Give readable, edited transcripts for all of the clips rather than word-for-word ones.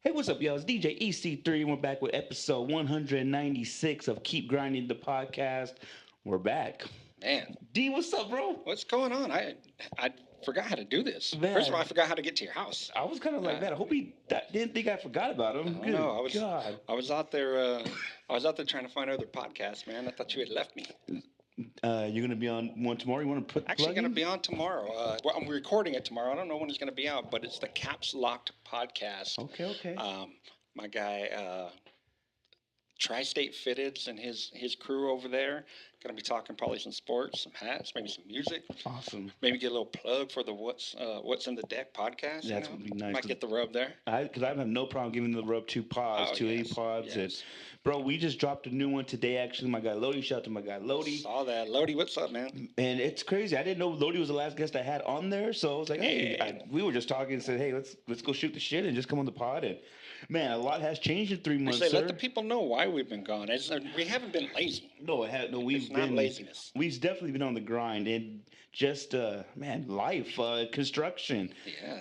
Hey, what's up, y'all? It's DJ EC3. We're back with episode 196 of Keep Grinding the podcast. We're back. Man, D, what's up, bro? what's going on? I forgot how to do this. First of all, Man, I forgot how to get to your house. I was kind of like Uh, that. I hope he didn't think I forgot about I him. don't Good know. God. I was out there. I was out there trying to find other podcasts, man. I thought you had left me. You're going to be on one tomorrow? You want to put Actually, plug going to in? be on tomorrow. Well, I'm recording it tomorrow. I don't know when it's going to be out, but it's the Caps Locked podcast. Okay. My guy, Tri-State Fitteds and his crew over there. Going to be talking probably some sports, some hats, maybe some music. Awesome. Maybe get a little plug for the What's in the Deck podcast. That's going to be nice. Might get the rub there. Because I have no problem giving the rub to pods, Oh, to any yes, pods. And, yes. bro, we just dropped a new one today, actually. My guy Lodi, shout out to my guy Lodi. Saw that. Lodi, what's up, man? And it's crazy. I didn't know Lodi was the last guest I had on there, so I was like, "Hey," we were just talking and said, "Hey, let's go shoot the shit and just come on the pod." And man, a lot has changed in 3 months. Say, sir. let the people know why we've been gone. We haven't been lazy. No, we've It's been not laziness. We've definitely been on the grind and just man, life, construction.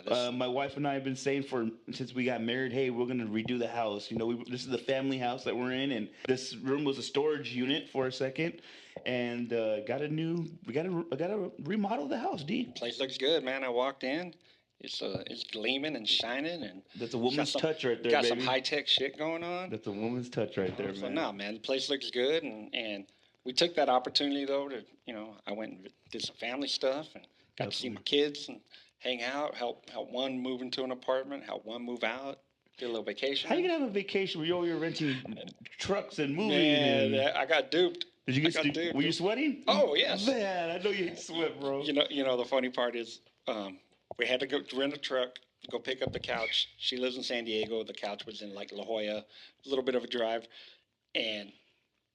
Yeah. My wife and I have been saying since we got married, hey, we're gonna redo the house. You know, this is the family house that we're in, and this room was a storage unit for a second, and we gotta remodel the house, D. Place looks good, man. I walked in. It's gleaming and shining, and That's a woman's touch right there, got baby. some high tech shit going on. That's a woman's touch right there, So man. no, man, the place looks good, and we took that opportunity though to I went and did some family stuff and got to see my kids and hang out, help one move into an apartment, help one move out, did a little vacation. How you gonna have a vacation where you're renting trucks and moving? Man, and... I got duped. Did you get? Were you sweating? Oh yes. Man, I know you sweat, bro. You know the funny part is, we had to go rent a truck, go pick up the couch. She lives in San Diego. The couch was in like La Jolla, a little bit of a drive, and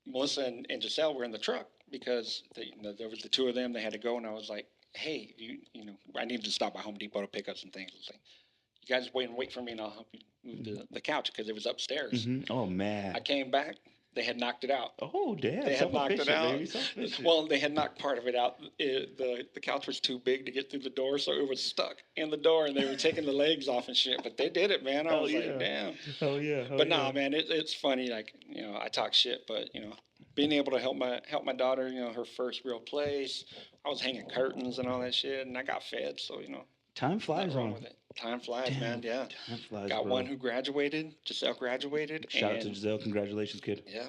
Melissa and Giselle were in the truck because there was the two of them. They had to go, and I was like, "Hey, I needed to stop by Home Depot to pick up some things." I was like, "You guys wait for me, and I'll help you move the couch because it was upstairs." Mm-hmm. Oh man! I came back. They had knocked it out. Oh damn! They had knocked it out. Baby. Well, they had knocked part of it out. The couch was too big to get through the door, so it was stuck in the door, and they were taking the legs off and shit. But they did it, man. I was like, damn. Oh yeah. But nah, man, it's funny. Like I talk shit, but being able to help my daughter, her first real place. I was hanging curtains and all that shit, and I got fed. So time flies wrong with it. Time flies, damn, man. Yeah. Time flies. Got bro. one who graduated. Giselle graduated. Shout out to Giselle. Congratulations, kid. Yeah.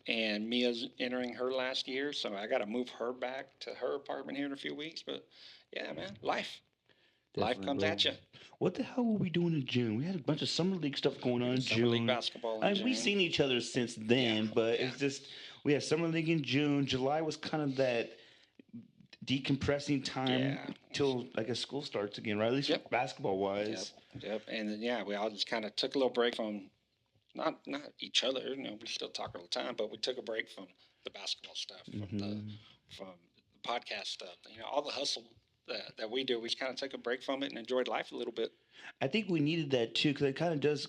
And Mia's entering her last year, so I got to move her back to her apartment here in a few weeks. But yeah, man, life. Definitely, life comes bro. at you. What the hell were we doing in June? We had a bunch of summer league stuff going on in June. Summer league basketball. In June. We've seen each other since then, but it's just we had summer league in June. July was kind of that decompressing time till I guess school starts again, right? At least basketball wise. Yep. And then, we all just kind of took a little break from not each other. We still talk all the time, but we took a break from the basketball stuff, from the podcast stuff. All the hustle that we do. We just kind of took a break from it and enjoyed life a little bit. I think we needed that too, because it kind of does.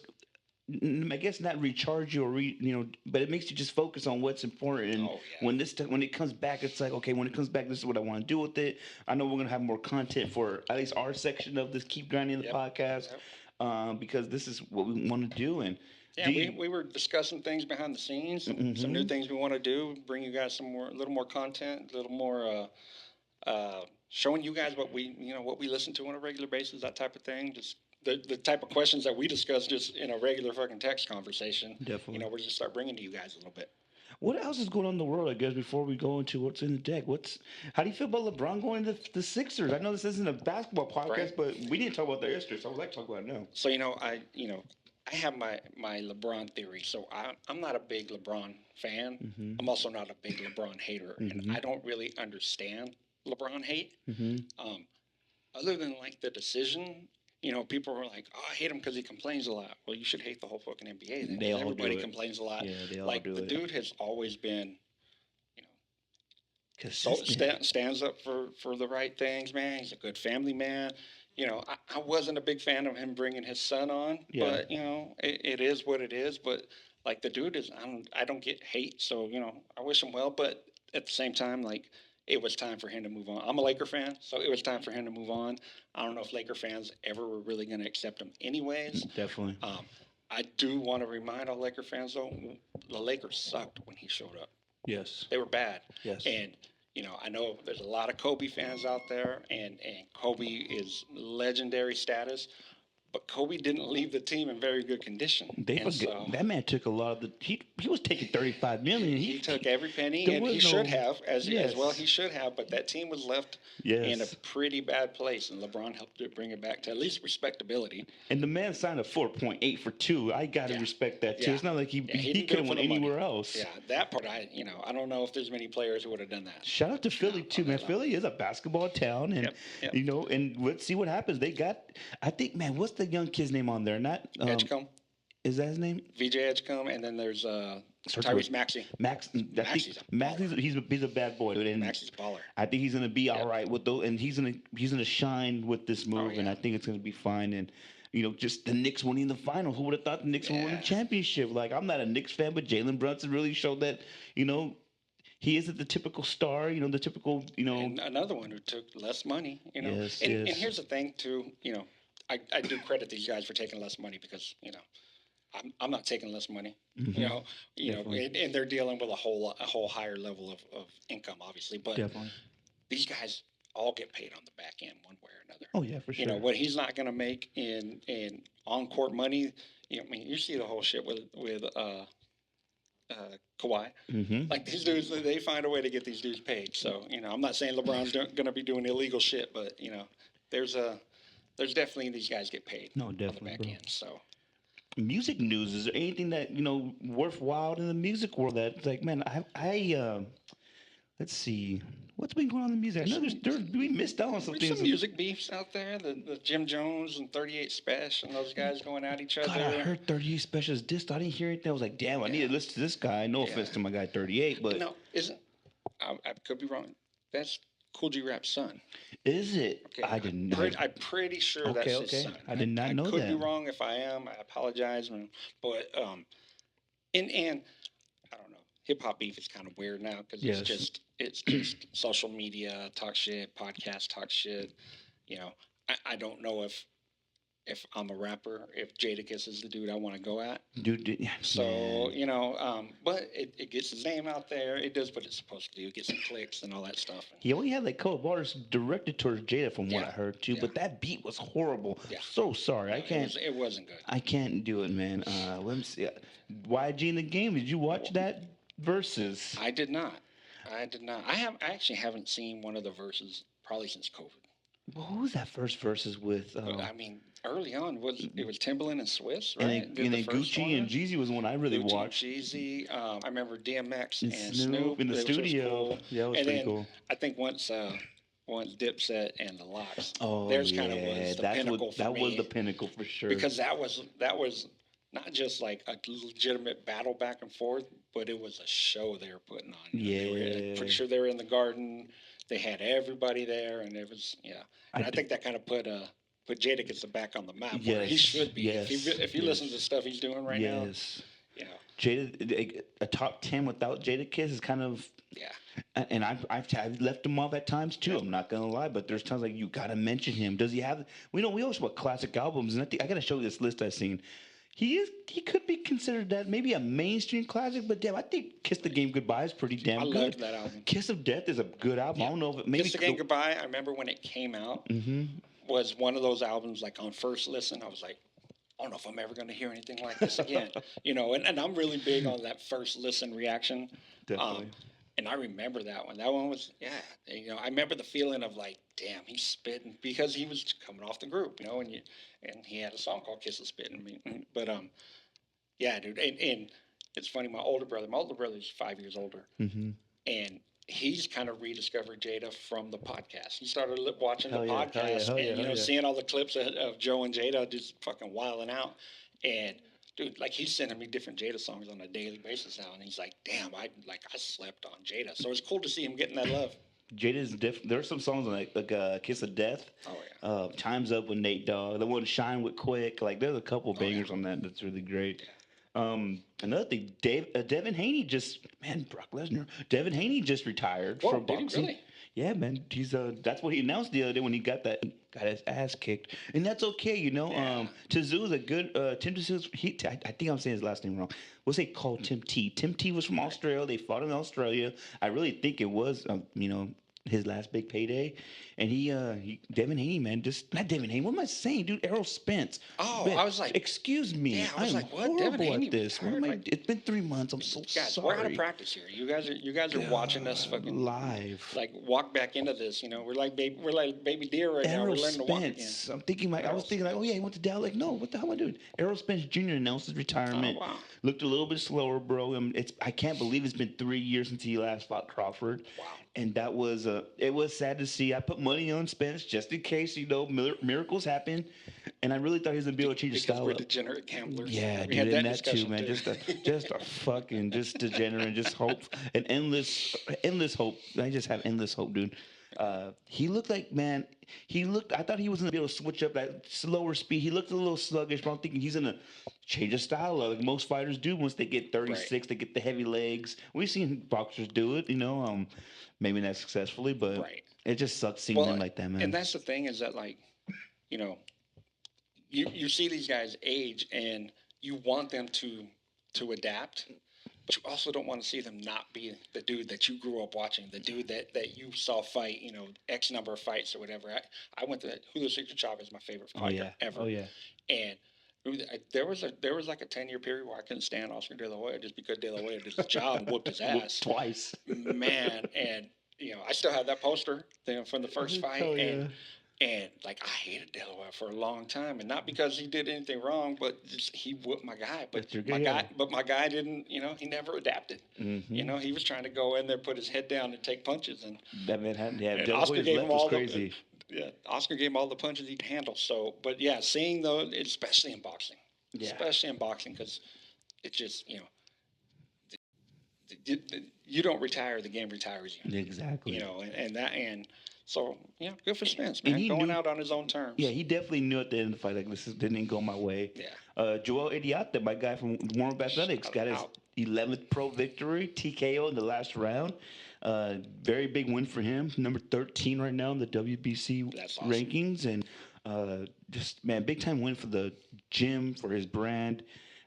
I guess not recharge you but it makes you just focus on what's important. And when it comes back, it's like, okay, when it comes back, this is what I want to do with it. I know we're gonna have more content for at least our section of this Keep Grinding the podcast, because this is what we want to do. And we were discussing things behind the scenes, some new things we want to do, bring you guys a little more content, a little more showing you guys what we listen to on a regular basis, that type of thing. Just the type of questions that we discuss just in a regular fucking text conversation. Definitely. We're just start bringing to you guys a little bit. What else is going on in the world, I guess, before we go into what's in the deck? How do you feel about LeBron going to the Sixers? I know this isn't a basketball podcast, but we didn't talk about their history, so I would like to talk about it now. So, I have my LeBron theory. So I'm not a big LeBron fan. Mm-hmm. I'm also not a big LeBron hater, and I don't really understand LeBron hate. Mm-hmm. Other than like the decision. People were like, "Oh, I hate him because he complains a lot." Well, you should hate the whole fucking NBA. Then. Everybody complains a lot. Yeah, they all like do the it. dude has always been, consistent. Stands up for the right things, man. He's a good family man. I wasn't a big fan of him bringing his son on, but it is what it is. But like the dude is, I don't get hate, so I wish him well. But at the same time, like. It was time for him to move on. I'm a Laker fan, so it was time for him to move on. I don't know if Laker fans ever were really going to accept him anyways. Definitely. I do want to remind all Laker fans though, the Lakers sucked when he showed up. Yes. They were bad. Yes. And I know there's a lot of Kobe fans out there, and Kobe is legendary status. But Kobe didn't leave the team in very good condition. They and forget so that man took a lot of the. He was taking $35 million. he took every penny, and he should have as well. He should have, but that team was left in a pretty bad place, and LeBron helped to bring it back to at least respectability. And the man signed a 4.8 for 2. I gotta respect that too. It's not like he could have went anywhere else. Yeah, that part I don't know if there's many players who would have done that. Shout out to Philly too, man. Philly is a basketball town, and and let's see what happens. They got, I think, man, what's the young kid's name on there? Not Edgecombe. Is that his name? VJ Edgecombe, and then there's Tyrese Maxey. Maxey's he's a bad boy. And Maxey's a baller. I think he's gonna be all right with those, and he's gonna shine with this move, and I think it's gonna be fine. And just the Knicks winning the final. Who would have thought the Knicks would win the championship? Like, I'm not a Knicks fan, but Jalen Brunson really showed that he isn't the typical star. The typical And another one who took less money. Yes, and here's the thing too. I do credit these guys for taking less money because I'm not taking less money. Mm-hmm. And they're dealing with a whole higher level of income, obviously. But these guys all get paid on the back end one way or another. Oh yeah, for sure. What he's not going to make in on court money. You see the whole shit with Kawhi. Mm-hmm. Like, these dudes, they find a way to get these dudes paid. So I'm not saying LeBron's going to be doing illegal shit, but there's definitely these guys get paid. No, definitely. On the back end. So. Music news. Is there anything that worthwhile in the music world that's like, man, I let's see, what's been going on in the music? I know we missed out on some There's things. some music beefs out there. The Jim Jones and 38 Special and those guys going at each other. God, I heard 38 Special's dissed. I didn't hear it. I was like, damn, I need to listen to this guy. No offense to my guy 38, but no, isn't. I could be wrong. That's Cool G Rap's son. Is it? Okay. I didn't. I'm pretty sure that's his son. I did not know that. I could be wrong. If I am, I apologize. But and I don't know. Hip hop beef is kind of weird now because it's just social media talk shit, podcast talk shit. I don't know if I'm a rapper, if Jadakiss is the dude I want to go at. Dude, so, but it gets his name out there. It does what it's supposed to do. It gets some clicks and all that stuff. He only had like couple bars directed towards Jada from what I heard too, but that beat was horrible. Yeah. So sorry. I can't. It wasn't good. I can't do it, man. Let me see. YG in the game. Did you watch that versus? I did not. I actually haven't seen one of the verses probably since COVID. Well, who was that first verses with? Early on it was Timbaland and Swiss, right? And then Gucci and Jeezy was one I really watched. Jeezy, I remember DMX and Snoop in the studio. Cool. Yeah, it was pretty cool. I think once Dipset and the Lox. Oh, theirs kind of was the pinnacle for me. That was the pinnacle for sure. Because that was not just like a legitimate battle back and forth, but it was a show they were putting on. Pretty sure they were in the Garden. They had everybody there, and it was And I think that kind of put Jadakiss back on the map where he should be. If you listen to the stuff he's doing right now. Jada, a top 10 without Jadakiss is kind of And I've left him off at times too. I'm not gonna lie, but there's times like you gotta mention him. Does he have? We always about classic albums, and I gotta show you this list I've seen. He could be considered that maybe a mainstream classic, but damn, I think "Kiss the Game Goodbye" is pretty damn good. I loved that album. "Kiss of Death" is a good album. I don't know if maybe "Kiss the Game Goodbye." I remember when it came out. Was one of those albums like on first listen, I was like, I don't know if I'm ever going to hear anything like this again, and I'm really big on that first listen reaction. Definitely. And I remember that one. That one was, I remember the feeling of like, damn, he's spitting because he was coming off the group, and he had a song called "Kiss the Spitting." But dude, and it's funny. My older brother is 5 years older, and he's kind of rediscovered Jada from the podcast. He started watching the podcast and seeing all the clips of Joe and Jada just fucking wilding out. And dude, like, he's sending me different Jada songs on a daily basis now, and he's like, "Damn, I slept on Jada." So it's cool to see him getting that love. Jada's different. There's some songs like "Kiss of Death." Oh yeah. "Time's Up" with Nate Dogg. The one "Shine" with Quick. Like, there's a couple bangers on that. That's really great. Yeah. Another thing, Devin Haney Brock Lesnar. Devin Haney just retired from boxing. Really? Yeah, man. He's that's what he announced the other day when he got his ass kicked, and that's okay, you know. Yeah. Tzu's a good Tim Tzu's. I think I'm saying his last name wrong. What's they called Tim T? Tim T was from Right. Australia. They fought in Australia. I really think it was his last big payday, and Devin Haney, man, just not Devin Haney. What am I saying, dude? Errol Spence. Oh, Man, I was like, excuse yeah, me, I I was am like, what? Devin horrible Haney at this. What am retired? I? Like, It's been 3 months. I'm so guys, we're out of sorry. practice here. You guys are watching us fucking Live. like walk back into this. We're like baby deer right now. Errol We're learning to walk again. Spence. I Errol was thinking like, oh yeah, Spence. he went to Dallas. Like, no, what the hell am I doing? Errol Spence Jr. announced his Oh retirement. wow, Looked a little bit slower, bro. I can't believe it's been 3 years since he last fought Crawford, wow. and it was sad to see. I put money on Spence just in case miracles happen, and I really thought he was gonna be able to change his Because style we're up. degenerate gamblers. Yeah, We dude, had that and that too, discussion man. too. Just a fucking just degenerate, just hope and endless hope. I just have endless hope, dude. He looked like, man. He looked. I thought he was gonna be able to switch up that slower speed. He looked a little sluggish, but I'm thinking he's gonna change his style, like most fighters do. Once they get Right, 36, they get the heavy legs. We've seen boxers do it, maybe not successfully, but right. it just sucks seeing Well, them like that, and man. that's the thing is that like you know you see these guys age and you want them to adapt, but you also don't want to see them not be the dude that you grew up watching, the dude that you saw fight, X number of fights or whatever. I went to Julio Cesar Chavez, my favorite Oh fighter yeah, ever, oh yeah. and there was like a 10-year period where I couldn't stand Oscar De La Hoya just because De La Hoya did his job and whooped his Whooped ass, twice. man. And I still have that poster from the first fight, Hell yeah. and like I hated Delaware for a long time, and not because he did anything wrong, but just he whooped my guy. But That's your my guy. Yeah. guy, but my guy didn't. He never adapted. Mm-hmm. He was trying to go in there, put his head down, and take punches, That man had, yeah. and De La Oscar Hoya's gave him left was all the crazy. yeah, Oscar gave him all the punches he could handle. So, but yeah, seeing those, Yeah. especially in boxing, because it's just you, you don't retire, the game retires you. Exactly. And so good for Spence, And man, he going knew. out on his own terms. Yeah, he definitely knew at the end of the fight, like, this didn't go my way. Yeah. Joel Idiata, my guy from Warm Up Athletics, Shout got his out. 11th pro victory, TKO in the last round. Very big win for him. Number 13 right now in the WBC That's awesome. rankings. And just, man, big time win for the gym, for his brand.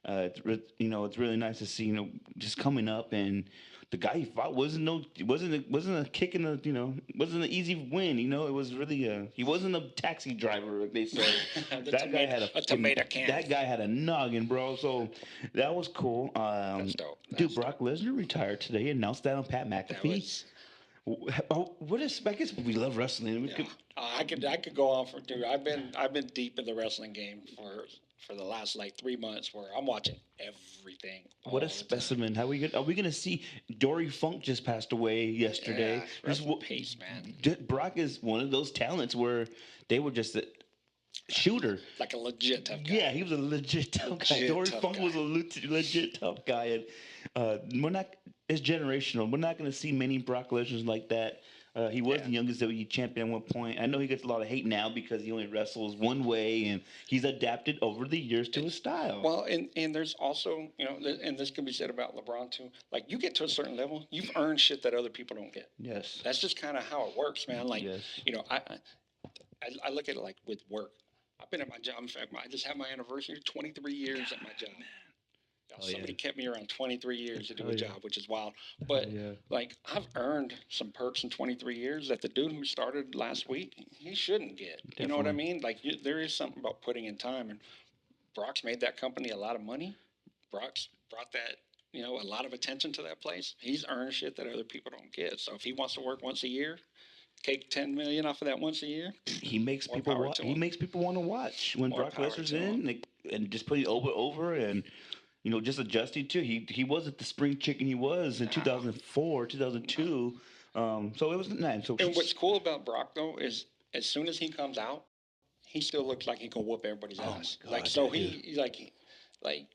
It's really nice to see, just coming up, and the guy he fought wasn't a kick in the, wasn't an easy win. It was really he wasn't a taxi driver, like they say. That guy had a tomato can. that guy had a noggin, bro. So that was cool. That's dope. Dude, Brock Lesnar retired today. Announced that on Pat That McAfee. was What is? I guess we love wrestling. yeah. I could go on for dude. I've been deep in the wrestling game for the last like 3 months where I'm watching everything. What a specimen! How are we gonna see? Dory Funk just passed away yesterday. Yeah, rest in peace, man. Brock is one of those talents where they were just a shooter. Like a legit tough guy. Yeah, he was a legit tough guy. Legit Dory tough Funk guy. was a legit tough guy, and we're not. It's generational. We're not going to see many Brock Lesnar's like that. He was Yeah. the youngest WWE champion at one point. I know he gets a lot of hate now because he only wrestles one way, and he's adapted over the years to his style. Well, and there's also, and this can be said about LeBron too. Like you get to a certain level, you've earned shit that other people don't get. Yes. That's just kind of how it works, man. Like, Yes. I look at it like with work. I've been at my job. In fact, I just had my anniversary. 23 years at my job. Oh, Somebody yeah. kept me around 23 years to do Oh, a yeah. job, which is wild. But yeah. like I've earned some perks in 23 years that the dude who started last week he shouldn't get. You know what I Definitely. mean? Like there is something about putting in time, and Brock's made that company a lot of money. Brock's brought that a lot of attention to that place. He's earned shit that other people don't get. So if he wants to work once a year, take 10 million off of that once a year. He makes More people power watch. to He him. makes people want to watch when More Brock power Lesnar's to him. in, and just put it over and just adjusting to. He wasn't the spring chicken he was in 2004, 2002. So it was nice. So And what's cool about Brock though is as soon as he comes out, he still looks like he can whoop everybody's Oh, my ass. God, Like so that dude. he's like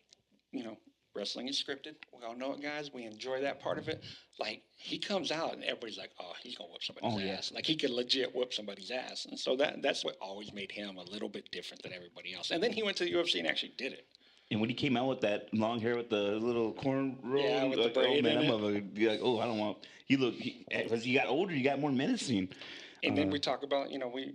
wrestling is scripted. We all know it, guys. We enjoy that part of it. Like he comes out and everybody's like, oh, he's gonna whoop somebody's Oh, yeah. ass. Like he could legit whoop somebody's ass. And so that's what always made him a little bit different than everybody else. And then he went to the UFC and actually did it. And when he came out with that long hair with the little corn Yeah, roll, with the like, oh braid man, in that it. motherfucker be like, oh, I don't want. As he got older, he got more menacing. And then we talk about,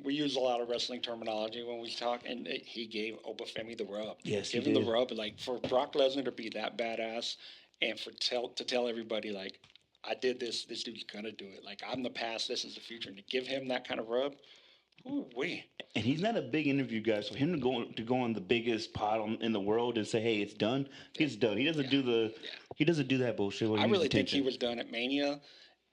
we use a lot of wrestling terminology when we talk, and he gave Obafemi the rub. Yes, he Give him the did. rub, like for Brock Lesnar to be that badass, and to tell everybody like, I did this. This dude's gonna do it. Like I'm the past. This is the future. And to give him that kind of rub, ooh wee. And he's not a big interview guy, so him to go on the biggest pod in the world and say, "Hey, it's done," it's done. He doesn't Yeah, do the yeah. he doesn't do that bullshit where I he needs really think he attention. was done at Mania,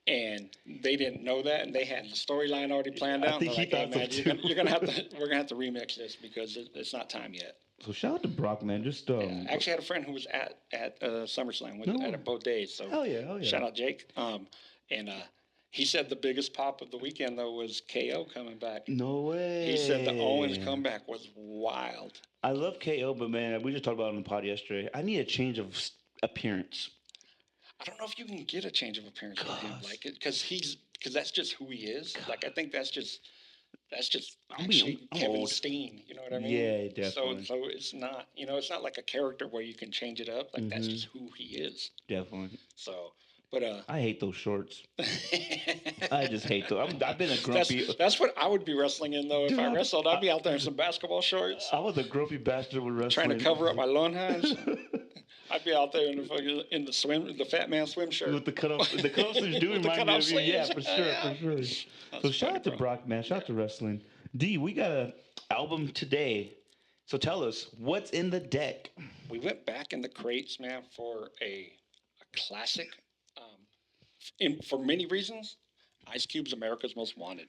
and they didn't know that, and they had the storyline already planned I out. And think they're he like, "Hey thought so man, too. you're gonna have to we're gonna have to remix this because it's not time yet." So shout out to Brock, man. Just Yeah, I actually had a friend who was at SummerSlam with No. at both days. So hell yeah. shout out Jake. And he said the biggest pop of the weekend though was KO coming back. No way. He said the Owens comeback was wild. I love KO, but man, we just talked about it on the pod yesterday. I need a change of appearance. I don't know if you can get a change of appearance with him, Gosh. like because that's just who he is. Like I think that's just I'm actually Kevin old. Steen. You know what I mean? Yeah, definitely. So it's not it's not like a character where you can change it up. Like that's Mhm. just who he is. Definitely. So, but I hate those shorts. I just hate those. I've been a that's grumpy. that's what I would be wrestling in though. If Dude, I wrestled, I'd be out there in some basketball shorts, I was a grumpy bastard with wrestling. trying to cover up my longhans. I'd be out there in the fat man swim shirt With the cutoff sleeves do With the remind me cutoff of you. Yeah, sleeves. for sure, Yeah. for sure. That's So shout funny, out to bro. Brock, man. Shout out to wrestling. D, we got an album today. So tell us, what's in the deck? We went back in the crates, man, for a classic. For many reasons, Ice Cube's America's Most Wanted.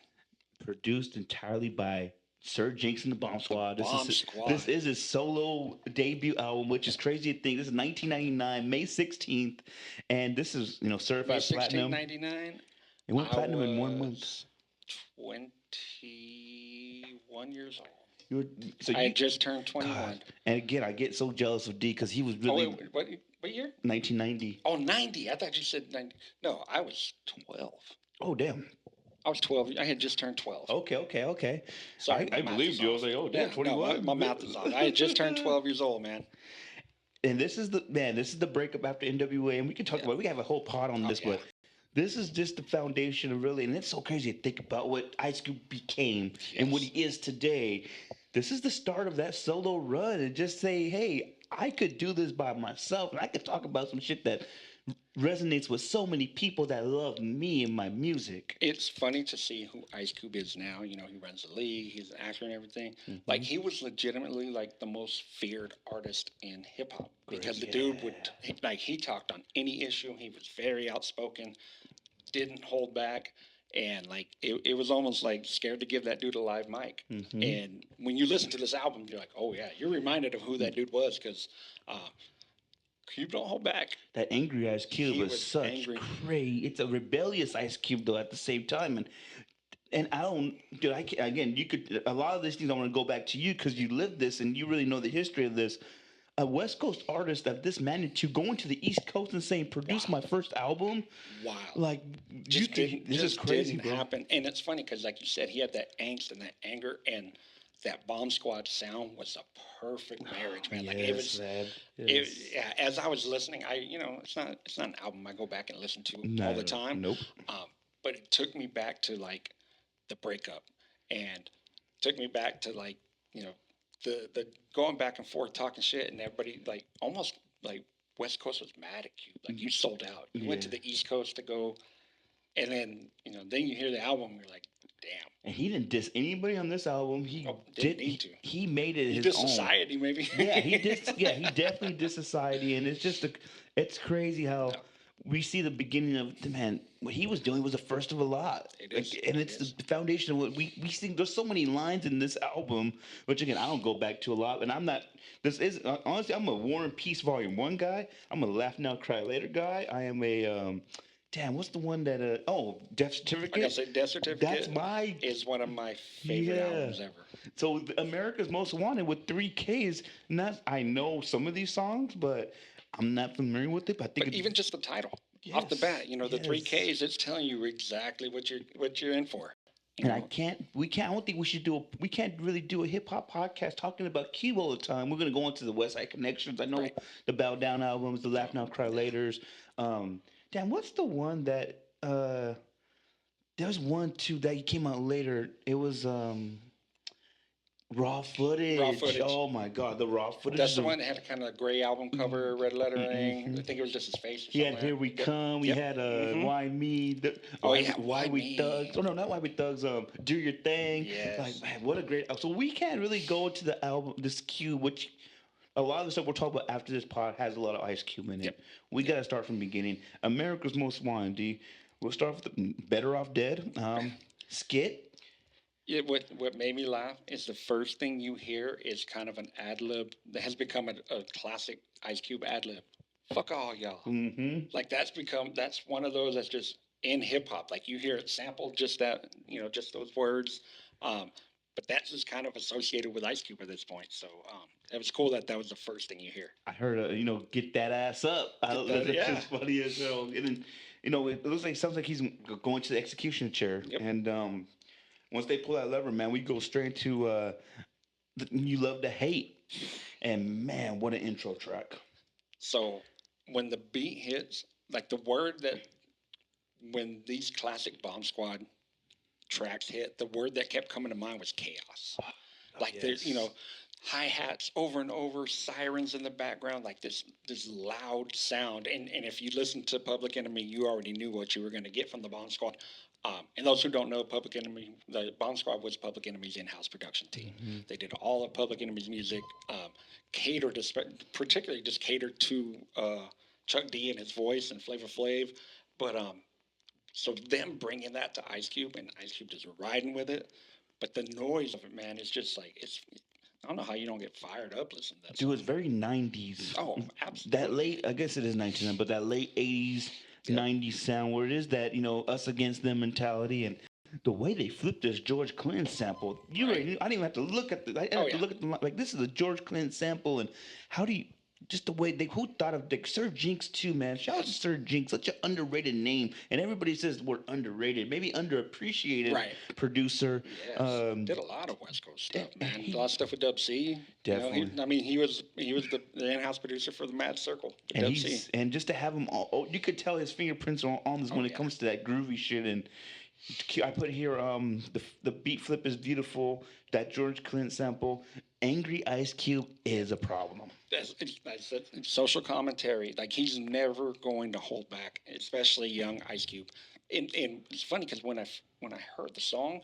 Produced entirely by Sir Jinx and the Bomb Squad. Bomb Squad. This is his solo debut album, which is crazy to think. This is 1999, May 16th, and this is May certified 16, platinum. 99. It went I platinum in 1 month. was 21 years old. You were, so I you had just turned 21. God. And again, I get so jealous of D because he was Oh, really wait, what year? 1990. Oh, 90. I thought you said 90. No, I was 12. Oh damn. I was 12. I had just turned 12. Okay. Sorry, I my math believed is you. I off. was like, oh Yeah, damn, 21. No, my math is off. I had just turned 12 years old, man. And this is the breakup after NWA, and we can talk about. We have a whole pod on this, yeah. but this is just the foundation of really, and it's so crazy to think about what Ice Cube became and what Yes. he is today. This is the start of that solo run, and just say, hey, I could do this by myself, and I could talk about some shit that resonates with so many people that love me and my music. It's funny to see who Ice Cube is now. You know, he runs the league, he's an actor and everything. Mm-hmm. Like, he was legitimately like the most feared artist in hip hop because the dude would, he talked on any issue. He was very outspoken, didn't hold back. And like it was almost like scared to give that dude a live mic. Mm-hmm. And when you listen to this album, you're like, oh yeah, you're reminded of who that dude was because Cube don't hold back. That angry Ice Cube He was was such angry. crazy. It's a rebellious Ice Cube though at the same time, and I don't, dude. I can't, again, you could a lot of these things. I want to go back to you because you lived this and you really know the history of this. A West Coast artist of this magnitude going to the East Coast and saying, "Produce my first album." Wow. Like Just you think this is crazy, didn't bro? happen. And it's funny because, like you said, he had that angst and that anger, and that Bomb Squad sound was a perfect marriage, man. Like it was. man. Yeah, as I was listening, it's not an album I go back and listen to all the time. Nope. But it took me back to like the breakup, and took me back to like the going back and forth talking shit, and everybody like almost like West Coast was mad at you, like you sold out. You went to the East Coast to go, and then then you hear the album, you're like, damn. And he didn't diss anybody on this album. He didn't need to. He made it He his did own. Society, maybe. Yeah, he did. Yeah, he definitely did Society, and it's just it's crazy how we see the beginning of the man. What he was doing was the first of a lot. It is. And it's the foundation of what we sing. There's so many lines in this album, which again I don't go back to a lot, and I'm not. This is honestly, I'm a War and Peace Volume 1 guy. I'm a Laugh Now Cry Later guy. I am a damn. What's the one that Death Certificate? Like I said, Death Certificate. That's is one of my favorite albums ever. So America's Most Wanted with 3Ks. Not I know some of these songs, but I'm not familiar with it. But I think But even just the title off the bat, the 3Ks, it's telling you exactly what you're in for. You And I know, can't, we can't, I don't think we should we can't really do a hip hop podcast talking about Cube all the time. We're going to go into the West Side Connections. I know right? the Bow Down albums, the Laugh Now, Cry Yeah. Laters. Damn, what's the one that, there's one too that came out later. It was, Raw Raw Footage. footage. Oh my God, the Raw Footage That's is the a. one that had a kind of gray album cover, red lettering. I Mm-hmm. think it was just his face or He something had like Here that. We Yep. Come. We Yep. had Mm-hmm. Why Me? Oh yeah, Why why We me? Thugs? Oh no, not Why We Thugs. Do Your Thing. Like Yes. man, what a great. So we can't really go to the album, this Cube, which a lot of the stuff we're talking about after this pod has a lot of Ice Cube in Yep. it. We Yep. got to start from the beginning. America's Most Wanted. D. We'll start with the Better Off Dead. Skit. What made me laugh is the first thing you hear is kind of an ad lib that has become a classic Ice Cube ad lib. Fuck all y'all. Mm-hmm. Like that's one of those that's just in hip hop. Like you hear it sampled just that, just those words. Um, but that's just kind of associated with Ice Cube at this point. So it was cool that was the first thing you hear. I heard, get that ass up. That's Yeah. just funny as hell. And then, it looks like sounds like he's going to the execution chair. Yep. And once they pull that lever, man, we go straight to "You Love to Hate." And man, what an intro track! So when the beat hits, like the word that when these classic Bomb Squad tracks hit, the word that kept coming to mind was chaos. Like there's hi hats over and over, sirens in the background, like this loud sound. And if you listen to Public Enemy, you already knew what you were going to get from the Bomb Squad. And those who don't know, Public Enemy, the Bomb Squad was Public Enemy's in-house production team. Mm-hmm. They did all of Public Enemy's music, catered particularly just catered to Chuck D and his voice and Flavor Flav. But so them bringing that to Ice Cube and Ice Cube just riding with it, but the noise of it, man, is just like it's. I don't know how you don't get fired up listening to that. Dude, it's very '90s. Oh, absolutely. That late, I guess it is 19, but that late '80s, Yep. '90s sound where it is that us against them mentality and. The way they flipped this George Clinton sample, I didn't even have to look at like this is a George Clinton sample, and how do you just the way who thought of Sir Jinx too, man? Shout out to Sir Jinx, such an underrated name, and everybody says the word underrated, maybe underappreciated producer. Yes. Did a lot of West Coast stuff, man. A lot of stuff with Dub C. Definitely. He was the in-house producer for the Mad Circle. And just to have him all, you could tell his fingerprints are on this when it comes to that groovy shit. And I put here the beat flip is beautiful. That George Clinton sample, Angry Ice Cube is a problem. That's social commentary. Like he's never going to hold back, especially young Ice Cube. And it's funny because when I heard the song,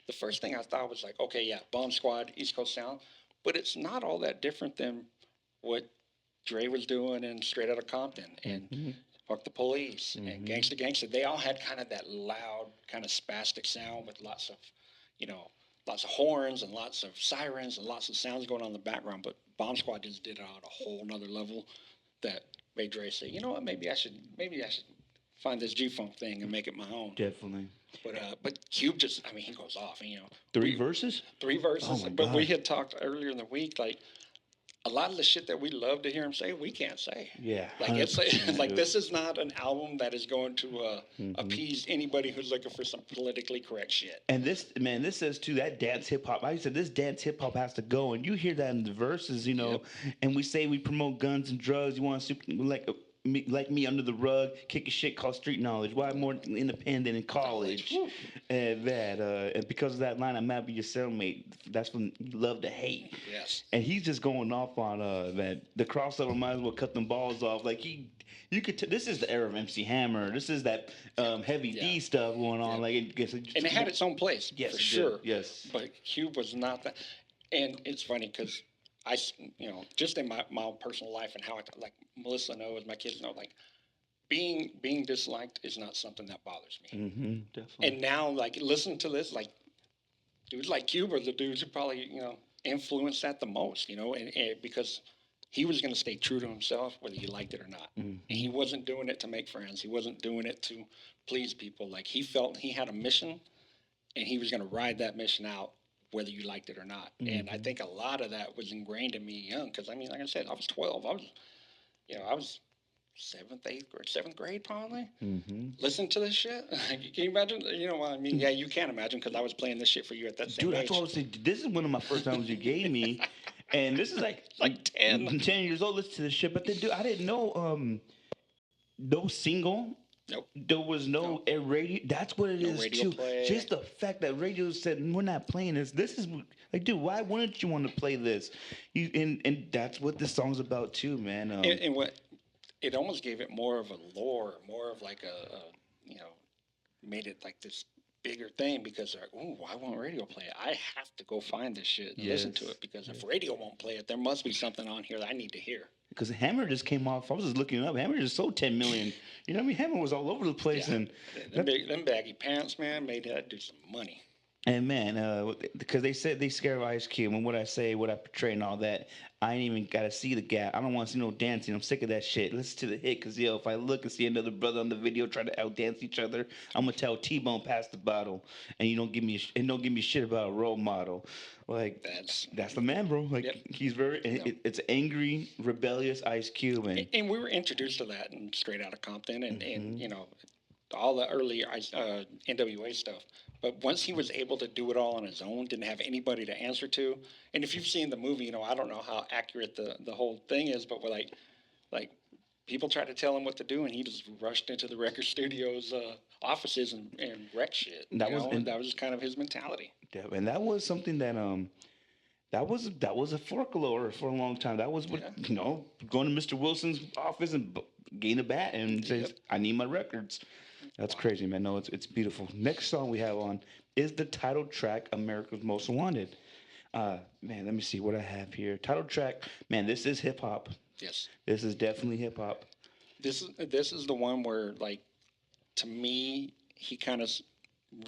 the first thing I thought was like, okay, yeah, Bomb Squad, East Coast sound, but it's not all that different than what Dre was doing in Straight Outta Compton and Fuck the Police and Gangsta Gangsta. They all had kind of that loud, kind of spastic sound with lots of horns and lots of sirens and lots of sounds going on in the background. But Bomb Squad just did it on a whole nother level that made Dre say, you know what, maybe I should find this G-Funk thing and make it my own. Definitely. But Cube just, he goes off. And, Three verses. Oh my God. We had talked earlier in the week, like, a lot of the shit that we love to hear him say, we can't say. Yeah. Like it's like this is not an album that is going to appease anybody who's looking for some politically correct shit. And this says too that dance hip hop. I said this dance hip hop has to go, and you hear that in the verses, And we say we promote guns and drugs. You want to like me under the rug, kick a shit called street knowledge. Why more independent in college? And because of that line, I might be your cellmate. That's when you love to hate. Yes. And he's just going off on that. The crossover might as well cut them balls off. Like you could. This is the era of MC Hammer. This is that Heavy D stuff going on. Like and it had its own place. Yes, for sure. Did. Yes. But Cube was not that. And it's funny because I, just in my own personal life and how like Melissa knows, my kids know, like being disliked is not something that bothers me. Definitely. And now, like, listen to this, like dudes like Cube are the dudes who probably influenced that the most, and because he was going to stay true to himself whether you liked it or not. And he wasn't doing it to make friends. He wasn't doing it to please people. Like he felt he had a mission, and he was going to ride that mission out whether you liked it or not. And I think a lot of that was ingrained in me young because, like I said, I was 12. I was seventh grade probably. Mm-hmm. Listen to this shit. Can you imagine? You know, I mean, yeah, you can imagine because I was playing this shit for you at that same Dude, that's what I age. was saying. This is one of my first albums you gave me, and this is like Like 10. 10 years old. Listen to this shit, but then, dude, I didn't know no single. Nope. There was no Nope. radio. That's what it No is radio too. play. Just the fact that radio said we're not playing this. This is like, dude, why wouldn't you want to play this? And that's what this song's about too, man. And what it almost gave it more of a lore, more of like a you know, made it like this bigger thing because they're like, ooh, why won't radio play it? I have to go find this shit and listen to Yes. it because if radio won't play it, there must be something on here that I need to hear. Because Hammer just came off. I was just looking it up. Hammer just sold 10 million. You know what I mean? Hammer was all over the place, Yeah. Them baggy pants, man, made that do some money. and man, because they said they scared of Ice Cube, and what I say, what I portray, and all that, I ain't even gotta see the gap. I don't want to see no dancing. I'm sick of that shit. Listen to the hit, cause yo, if I look and see another brother on the video trying to outdance each other, I'm gonna tell T-Bone pass the bottle, and you don't give me and don't give me shit about a role model. Like that's the man, bro. Like Yep. he's very. It's angry, rebellious Ice Cube, And we were introduced to that in Straight Outta Compton and Mhm. you know, all the early NWA stuff. But once he was able to do it all on his own, didn't have anybody to answer to. And if you've seen the movie, you know, I don't know how accurate the whole thing is, but we're like people tried to tell him what to do, and he just rushed into the record studio's offices and wrecked shit. That was just kind of his mentality. Yeah, and that was something that that was a folklore for a long time. That was what Yeah. going to Mr. Wilson's office and gain a bat and says, Yep. "I need my records." That's crazy, man. No, it's beautiful. Next song we have on is the title track, "Amerikkkaz Most Wanted." Man, let me see what I have here. Title track, man. This is hip hop. Yes. This is definitely hip hop. This is the one where, like, to me, he kind of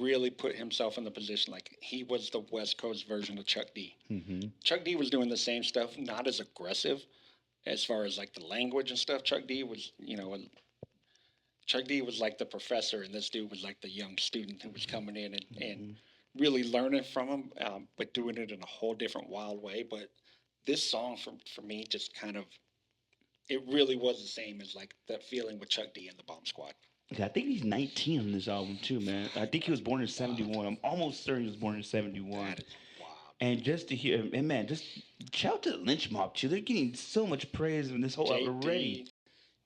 really put himself in the position like he was the West Coast version of Chuck D. Mm-hmm. Chuck D was doing the same stuff, not as aggressive as far as like the language and stuff. Chuck D was like the professor, and this dude was like the young student who was coming in and really learning from him, but doing it in a whole different wild way. But this song for me just kind of it really was the same as like that feeling with Chuck D and the Bomb Squad. Yeah, I think he's 19 on this album too, man. I think he was born in 71. I'm almost certain he was born in 71. That is wild. And just to hear, and man, just shout out to the Lynch Mob too. They're getting so much praise in this whole album already. JD.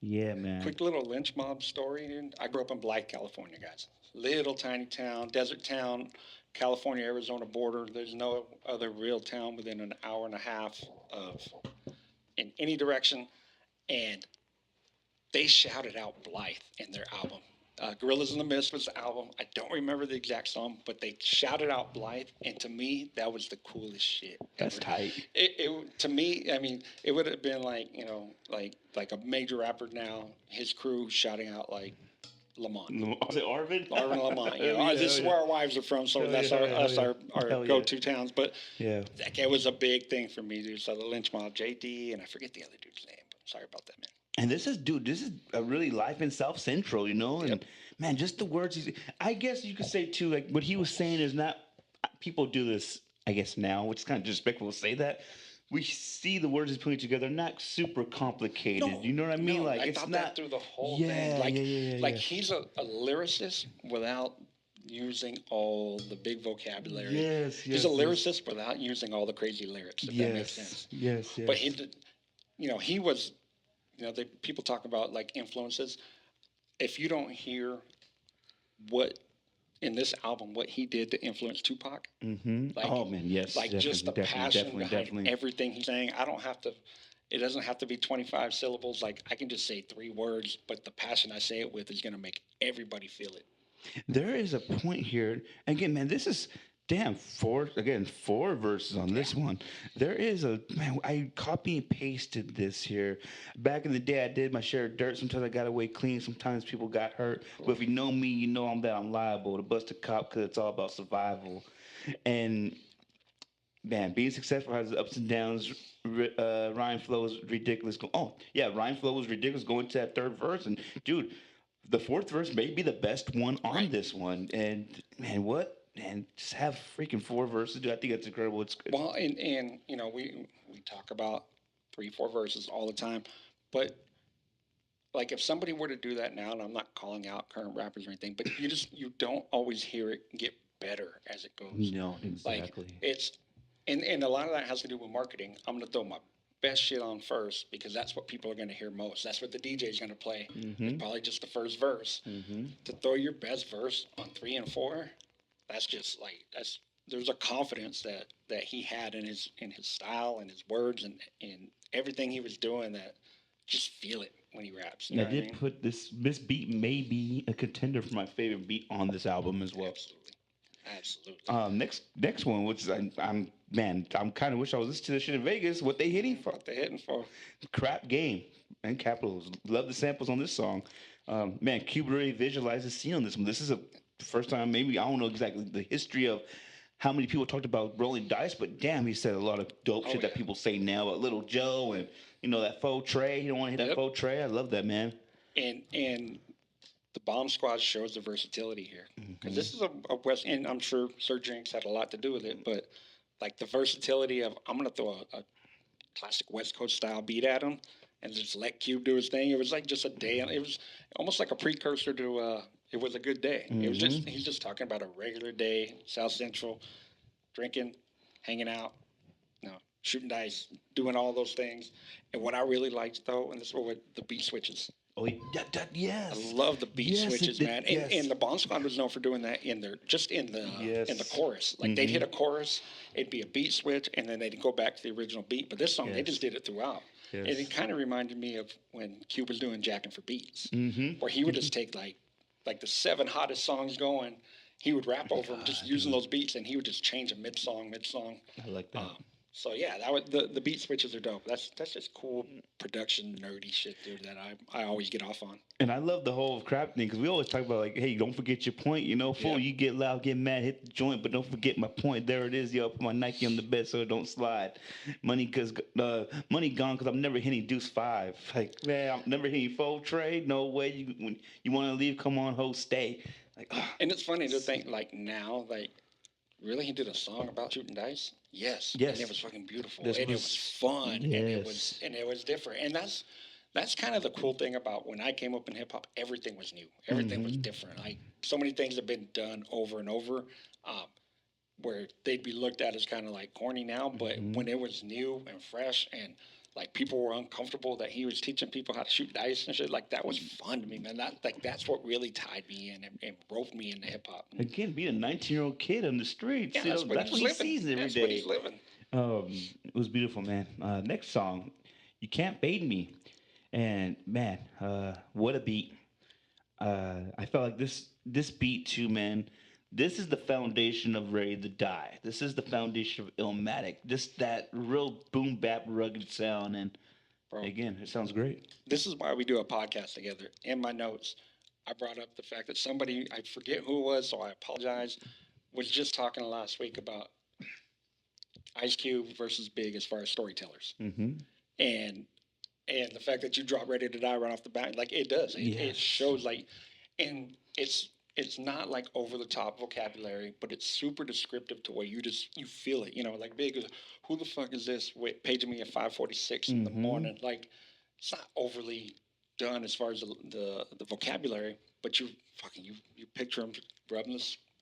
Yeah, man. Quick little lynch mob story, dude. I grew up in Blythe, California, guys. Little tiny town, desert town, California Arizona border. There's no other real town within an hour and a half of in any direction. And they shouted out Blythe in their album. Gorillas in the Mist was the album. I don't remember the exact song, but they shouted out Blythe, and to me, that was the coolest shit. That's ever. tight. To me, I mean, it would have been like like a major rapper now, his crew shouting out like Lamont. Was it Arvin? Arvin Lamont. Yeah, this is yeah. where our wives are from, so Hell that's yeah, our hell yeah. our Hell yeah. go-to towns. But Yeah. like, it was a big thing for me, dude. So the Lynch Mob, JD, and I forget the other dude's name. But sorry about that, man. And this is a really life and self central, you know? And Yep. man, just the words I guess you could say too, like what he was saying is not people do this, I guess now, which is kind of disrespectful to say that. We see the words he's putting together not super complicated. No, you know what I mean? no, Like I it's thought not that through the whole Yeah, thing. Like, yeah. he's a lyricist without using all the big vocabulary. Yes, He's a lyricist without using all the crazy lyrics. If that makes sense. Yes. But he was, people talk about like influences. If you don't hear what in this album what he did to influence Tupac, like, oh man, yes. like just the passion behind definitely. everything he's saying. I don't have to. It doesn't have to be 25 syllables. Like I can just say 3 words, but the passion I say it with is going to make everybody feel it. There is a point here. Again, man, this is four verses on this one. There is I copy and pasted this here. Back in the day I did my share of dirt. Sometimes I got away clean, sometimes people got hurt. But if you know me, you know I'm liable to bust a cop because it's all about survival. And man, being successful has ups and downs. Ryan Flow is ridiculous. Ryan Flow was ridiculous going to that third verse. And dude, the fourth verse may be the best one on this one. And man, what? And just have freaking 4 verses, dude. I think that's incredible. It's good. Well, and we talk about 3, 4 verses all the time, but like if somebody were to do that now, and I'm not calling out current rappers or anything, but you don't always hear it get better as it goes. No, Like exactly. it's and a lot of that has to do with marketing. I'm gonna throw my best shit on first because that's what people are gonna hear most. That's what the DJ is gonna play. It's Mm-hmm. probably just the first verse. Mm-hmm. To throw your best verse on 3 and 4, that's just like that's there's a confidence that he had in his style and his words and everything he was doing that just feel it when he raps. You I know what I did mean? put this beat may be a contender for my favorite beat on this album as well. Absolutely, absolutely. Next one, which is I'm man, I'm kind of wish I was listening to this shit in Vegas. What they hitting for? What they hitting for? Crap game and capitals. Love the samples on this song. Man, Cube really visualized the scene on this one. This is a first time. Maybe I don't know exactly the history of how many people talked about rolling dice, but damn, he said a lot of dope Oh shit that yeah. people say now about Little Joe and that faux tray. You don't want to hit that Yep. faux tray. I love that, man. And the Bomb Squad shows the versatility here because Hmm. this is a West, and I'm sure Sir Jinx had a lot to do with it, but like the versatility of I'm gonna throw a classic West Coast style beat at him and just let Cube do his thing. It was like just a day. It was almost like a precursor to It Was a Good Day. It was just Hmm. he's just talking about a regular day, South Central, drinking, hanging out, shooting dice, doing all those things. And what I really liked though, and this is what the beat switches. Oh, I yes, love the beat yes, switches, man. And yes, the Bomb Squad was known for doing that in the yes. chorus. Like they'd hit Hmm. a chorus, it'd be a beat switch, and then they'd go back to the original beat. But this song, they Yes, just did it throughout. And yes. it kind of reminded me of when Cube was doing Jacking for Beats, Hmm. where he would just take like the 7 hottest songs going, he would rap over them just God, using dude, those beats, and he would just change them mid song. I like that. Um, so yeah, the beat switches are dope. That's just cool production nerdy shit, dude. That I always get off on. And I love the whole crap thing because we always talk about like, hey, don't forget your point. Fool, Yep. you get loud, get mad, hit the joint, but don't forget my point. There it is, yo. Put my Nike on the bed so it don't slide. Money gone because I'm never hitting deuce five. Like man, I'm never hitting full trade. No way. When you want to leave, come on, ho, stay. Like, And it's funny to think like now, like really he did a song about shooting dice. Yes, and it yes, was fucking beautiful, this and it was was fun, yes. and it was different, and that's kind of the cool thing about when I came up in hip hop. Everything was new, everything was Hmm. different. Like so many things have been done over and over, um, where they'd be looked at as kind of like corny now, but Hmm. when it was new and fresh and like people were uncomfortable that he was teaching people how to shoot dice and shit. Like that was fun to me, man. That's what really tied me in and roped me into hip hop. Again, being a 19-year-old kid on the streets, Yeah, that's what that's he's what he living. sees every That's what day. he's living. It was beautiful, man. Next song, "You Can't Fade Me," and man, what a beat! I felt like this beat too, man. This is the foundation of Ready to Die. This is the foundation of Illmatic. This that real boom bap rugged sound, and Bro, again, it sounds great. this is why we do a podcast together. In my notes, I brought up the fact that somebody, I forget who it was, so I apologize, was just talking last week about Ice Cube versus Big as far as storytellers. Mm-hmm. And and the fact that you drop Ready to Die right off the bat, like it does. It Yes. shows like and it's not like over the top vocabulary, but it's super descriptive to where you feel it. Like Big is who the fuck is this paging me at 5:46 in the Mm-hmm. morning? Like it's not overly done as far as the vocabulary, but you picture him rubbing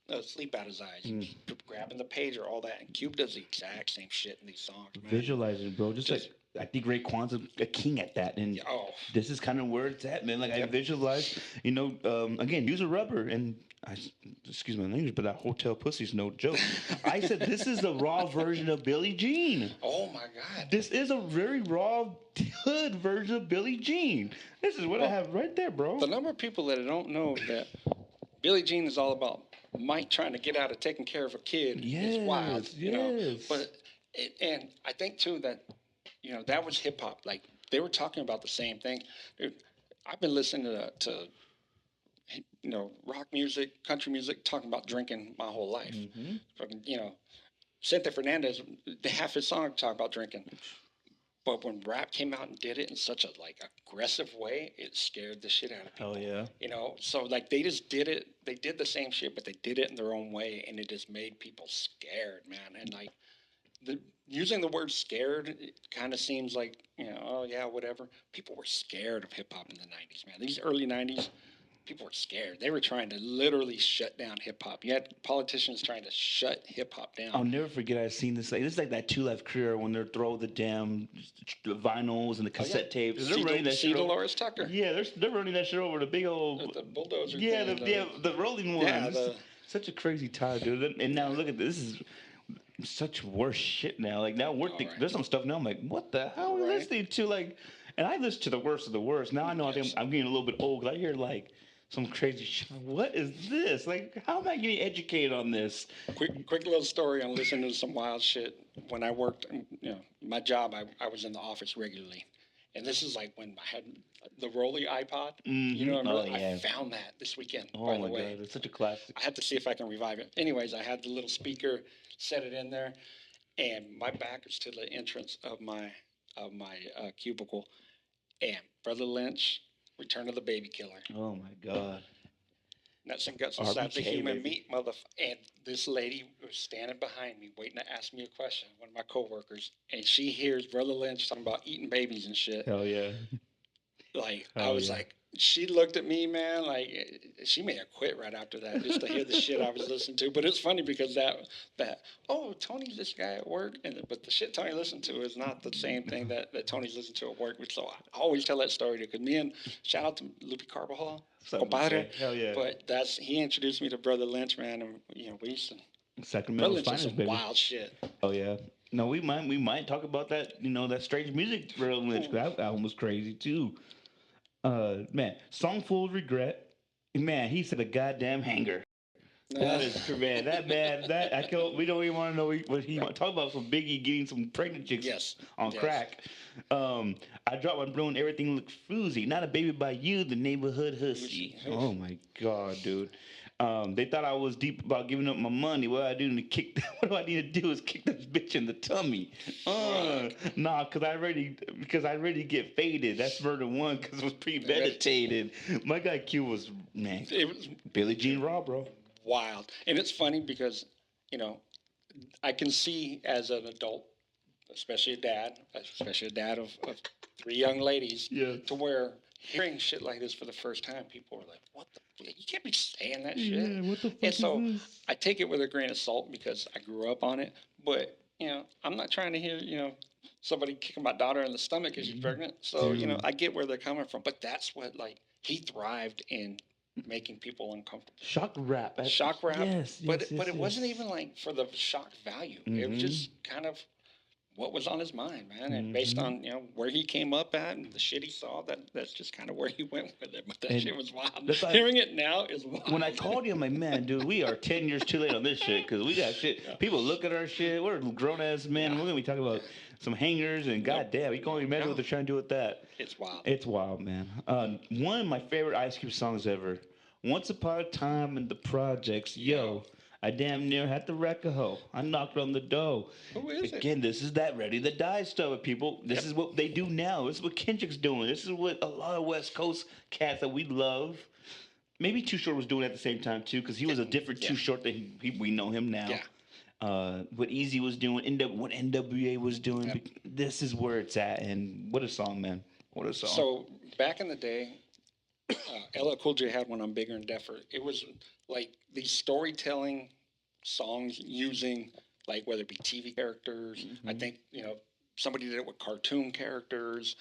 the sleep out his eyes, Mm. grabbing the pager, all that. And Cube does the exact same shit in these songs, man. Visualizing, bro. Just Just like I think Raekwon's a king at that, and yeah, oh, this is kind of where it's at, man. Like I yep. visualize, again, use a rubber, and excuse my language, but that hotel pussy's no joke. I said this is the raw version of Billie Jean. Oh my God. This is a very raw, hood version of Billie Jean. This is what I Well, have right there, bro. the number of people that don't know that Billie Jean is all about Mike trying to get out of taking care of a kid is wild, Yes, yes. But and I think too that that was hip hop. Like they were talking about the same thing. Dude, I've been listening to rock music, country music, talking about drinking my whole life. Hmm. Fucking, Cynthia Fernandez, half his song talk about drinking. But when rap came out and did it in such a like aggressive way, it scared the shit out of people. Hell yeah. So like they just did it. They did the same shit, but they did it in their own way, and it just made people scared, man. And like the using the word scared, it kind of seems like, oh yeah, whatever. People were scared of hip hop in the 90s, man. These early 90s, people were scared. They were trying to literally shut down hip hop. You had politicians trying to shut hip hop down. I'll never forget. I've seen this. Like, this is like that Two Life Crew when they're throwing the damn vinyls and the cassette tapes. They're running that shit over. Dolores Tucker. Yeah, they're running that shit over the big old the bulldozer. Yeah, thing, the rolling ones. Yeah, such a crazy time, dude. And now look at this. This is such worse shit now. Like now there's some stuff now. I'm like, what the hell are we listening to? Like, and I listen to the worst of the worst. Now I know I'm getting a little bit old because I hear like some crazy shit. What is this? Like, how am I getting educated on this? Quick little story on listening to some wild shit. When I worked, my job, I was in the office regularly. And this is like when I had the Rolly iPod. Mm-hmm. You know what I mean? I found that this weekend, by the way. God, it's such a classic. I had to see if I can revive it. Anyways, I had the little speaker, set it in there, and my back is to the entrance of my cubicle. And Brother Lynch, Return of the Baby Killer. Oh my God. Nuts and guts inside the human meat, And this lady was standing behind me, waiting to ask me a question. One of my coworkers, and she hears Brother Lynch talking about eating babies and shit. Hell yeah! Like I was like, she looked at me, man. Like she may have quit right after that, just to hear the shit I was listening to. But it's funny because Tony's this guy at work, but the shit Tony listened to is not the same thing that Tony's listened to at work. So I always tell that story because me and shout out to Lupe Carbajal. Hell yeah! But he introduced me to Brother Lynch, man, and we used to. Sacramento's finest, baby. Wild shit. Oh yeah. No, we might talk about that. That strange music Brother Lynch. That album was crazy too. Man, Song Full of Regret. Man, he said a goddamn hanger. That is man. That I can't. We don't even want to know what he talk about. Some Biggie getting some pregnant chicks on crack. I dropped my blue and everything looked floozy. Not a baby by you, the neighborhood hussy. Oh my God, dude. They thought I was deep about giving up my money. What I do to kick? What do I need to do is kick this bitch in the tummy. Nah, because I already get faded. That's murder one because it was premeditated. My guy Q was Billie Jean Raw, bro. Wild. And it's funny because, I can see as an adult, especially a dad of three young ladies, to where hearing shit like this for the first time, people are like, what the fuck? You can't be saying that shit. Yeah, what the fuck and so is this? I take it with a grain of salt because I grew up on it. But, I'm not trying to hear, somebody kicking my daughter in the stomach because she's pregnant. So, I get where they're coming from. But that's what, he thrived in making people uncomfortable. Shock rap. Yes. But it wasn't even for the shock value. It was just kind of what was on his mind, man, and based on where he came up at and the shit he saw, that's just kind of where he went with it. But that shit was wild. Hearing it now is wild. When I called you, I'm like, man, dude, we are 10 years too late on this shit because we got shit. Yeah. People look at our shit. We're grown ass men. We're gonna be talking about some hangers and goddamn, you can't even imagine what they're trying to do with that. It's wild. It's wild, man. One of my favorite Ice Cube songs ever. Once upon a time in the projects, yo. I damn near had to wreck a hoe. I knocked on the door. Who is it? Again, this is that Ready to Die stuff, people. This is what they do now. This is what Kendrick's doing. This is what a lot of West Coast cats that we love. Maybe Too Short was doing it at the same time, too, because he was a different Too Short than we know him now. Yeah. What Easy was doing, what NWA was doing. Yep. This is where it's at, and what a song, man. What a song. So, back in the day, LL Cool J had one on Bigger and Deffer. It was like these storytelling songs using, whether it be TV characters. I think, somebody did it with cartoon characters.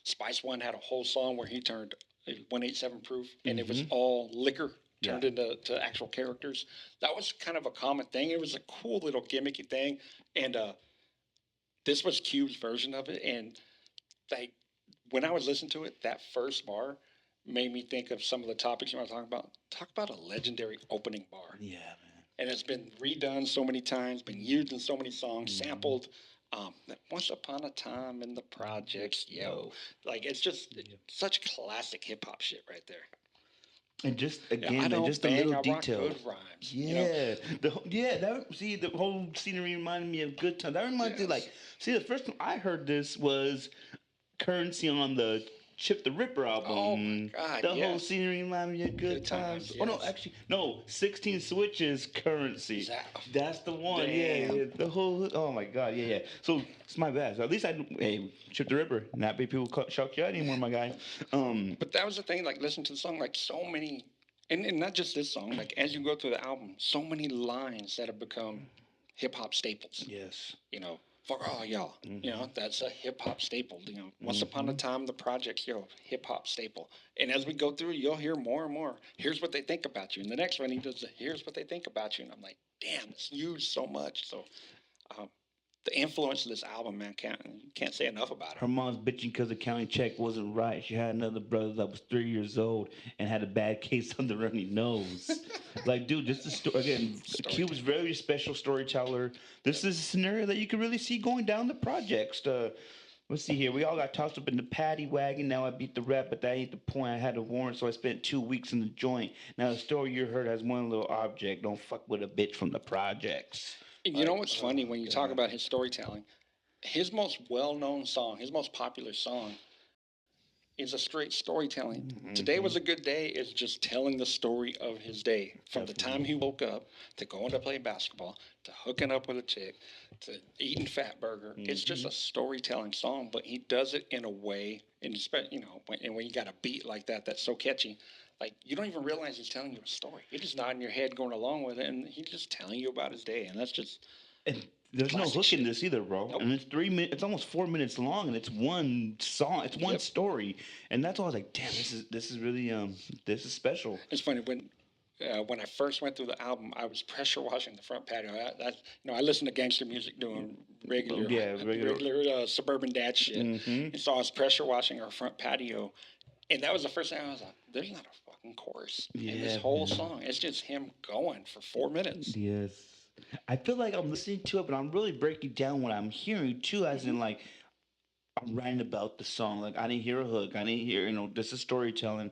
Spice One had a whole song where he turned 187 Proof, and it was all liquor turned into actual characters. That was kind of a common thing. It was a cool little gimmicky thing. And this was Cube's version of it. And when I was listening to it, that first bar made me think of some of the topics you want to talk about. Talk about a legendary opening bar. Yeah, man. And it's been redone so many times, been used in so many songs, sampled. Once Upon a Time in the Projects, yo. It's just such classic hip-hop shit right there. And just, again, just the little detail. Good rhymes. Yeah. The whole scenery reminded me of Good Time. That reminds me, the first time I heard this was Currency on the Chip the Ripper Oh my album. God, The whole yes. scenery reminded me of good Good times. times, Oh no, yes. actually, no. 16 Switches Currency. That, That's the one. Yeah, damn. yeah. The whole. Oh my God. Yeah, yeah. So it's my bad. So at least I. Hey, Chip the Ripper. Not many people shock you out anymore, my guy. But that was the thing, like, listen to the song, like, so many, and not just this song, like, as you go through the album, so many lines that have become hip hop staples. Yes. You know, for all y'all, you know, that's a hip hop staple. You know, once upon a time, the projects, yo, hip hop staple. And as we go through, you'll hear more and more. Here's what they think about you. And the next one, he does, here's what they think about you. And I'm like, damn, it's used so much. So, um, the influence of this album, man, can't say enough about it. Her mom's bitching because the county check wasn't right. She had another brother that was 3 years old and had a bad case on the runny nose. Like, dude, this is again. Cube's very special storyteller. This is a scenario that you can really see going down the projects. Let's see here. We all got tossed up in the paddy wagon. Now I beat the rap, but that ain't the point. I had a warrant, so I spent 2 weeks in the joint. Now the story you heard has one little object. Don't fuck with a bitch from the projects. And you know what's funny when you talk about his storytelling? His most well-known song, his most popular song, is a straight storytelling. Mm-hmm. Today was a good day is just telling the story of his day. From the time he woke up to going to play basketball to hooking up with a chick to eating fat burger. Mm-hmm. It's just a storytelling song, but he does it in a way, and you know, when you got a beat like that that's so catchy, like you don't even realize he's telling you a story. You're just nodding your head going along with it, and he's just telling you about his day, and that's just. And there's no hook in this either, bro. Nope. And it's 3 minutes. It's almost 4 minutes long, and it's one song. It's one story, and that's why I was like, damn, this is really this is special. It's funny when I first went through the album, I was pressure washing the front patio. I listened to gangster music doing regular suburban dad shit, and so I was pressure washing our front patio, and that was the first thing I was like, there's not a fucking chorus in this whole song. It's just him going for 4 minutes. Yes. I feel like I'm listening to it, but I'm really breaking down what I'm hearing too, as in like I'm writing about the song. Like I didn't hear a hook. I didn't hear, this is storytelling.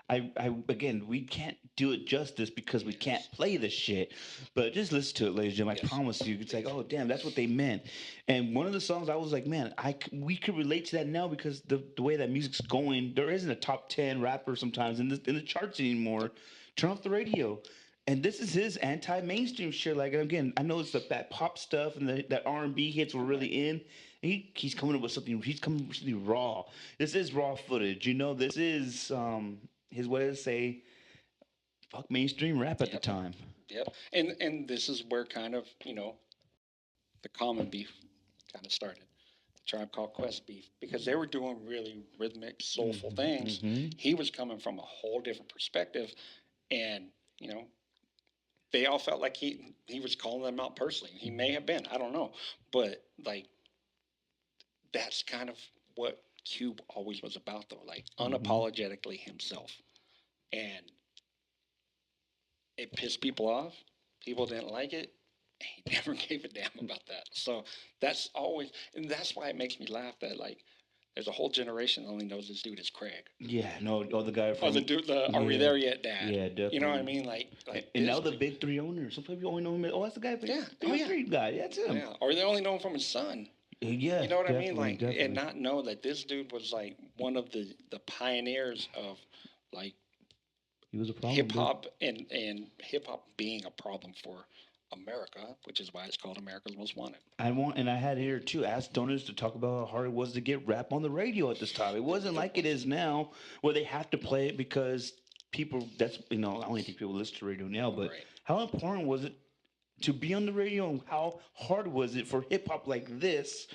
I again, we can't do it justice because we can't play this shit. But just listen to it, ladies and gentlemen. I promise you, it's like, oh damn, that's what they meant. And one of the songs I was like, man, we could relate to that now because the way that music's going, there isn't a top 10 rapper sometimes in the charts anymore. Turn off the radio. And this is his anti-mainstream shit. Like, again, I know it's that pop stuff and that R&B hits were really in. He's coming up with something. He's coming up with something raw. This is raw footage. This is his way to say, fuck mainstream rap at the time. Yep. And this is where kind of the Common beef kind of started. The Tribe Called Quest beef, because they were doing really rhythmic, soulful things. Mm-hmm. He was coming from a whole different perspective, and they all felt like he was calling them out personally. He may have been, I don't know. But, like, that's kind of what Cube always was about, though. Like, unapologetically himself. And it pissed people off. People didn't like it. He never gave a damn about that. So that's always, and that's why it makes me laugh that, like, there's a whole generation that only knows this dude is Craig. Yeah, no, the guy from... Oh, the dude, Are We There Yet, Dad? Yeah, definitely. You know what I mean? Like and now the big three owners. Some people only know him as, that's the guy. Big three guy. That's him. Yeah, or they only know him from his son. Yeah, you know what I mean? Like, and not know that this dude was, like, one of the pioneers of, like, he was a problem. Hip-hop and hip-hop being a problem for America, which is why it's called Amerikkkaz Most Wanted. I had here too asked Donez to talk about how hard it was to get rap on the radio at this time. It wasn't like it is now, where they have to play it because people. That's I don't think people listen to radio now, but how important was it to be on the radio, and how hard was it for hip hop like this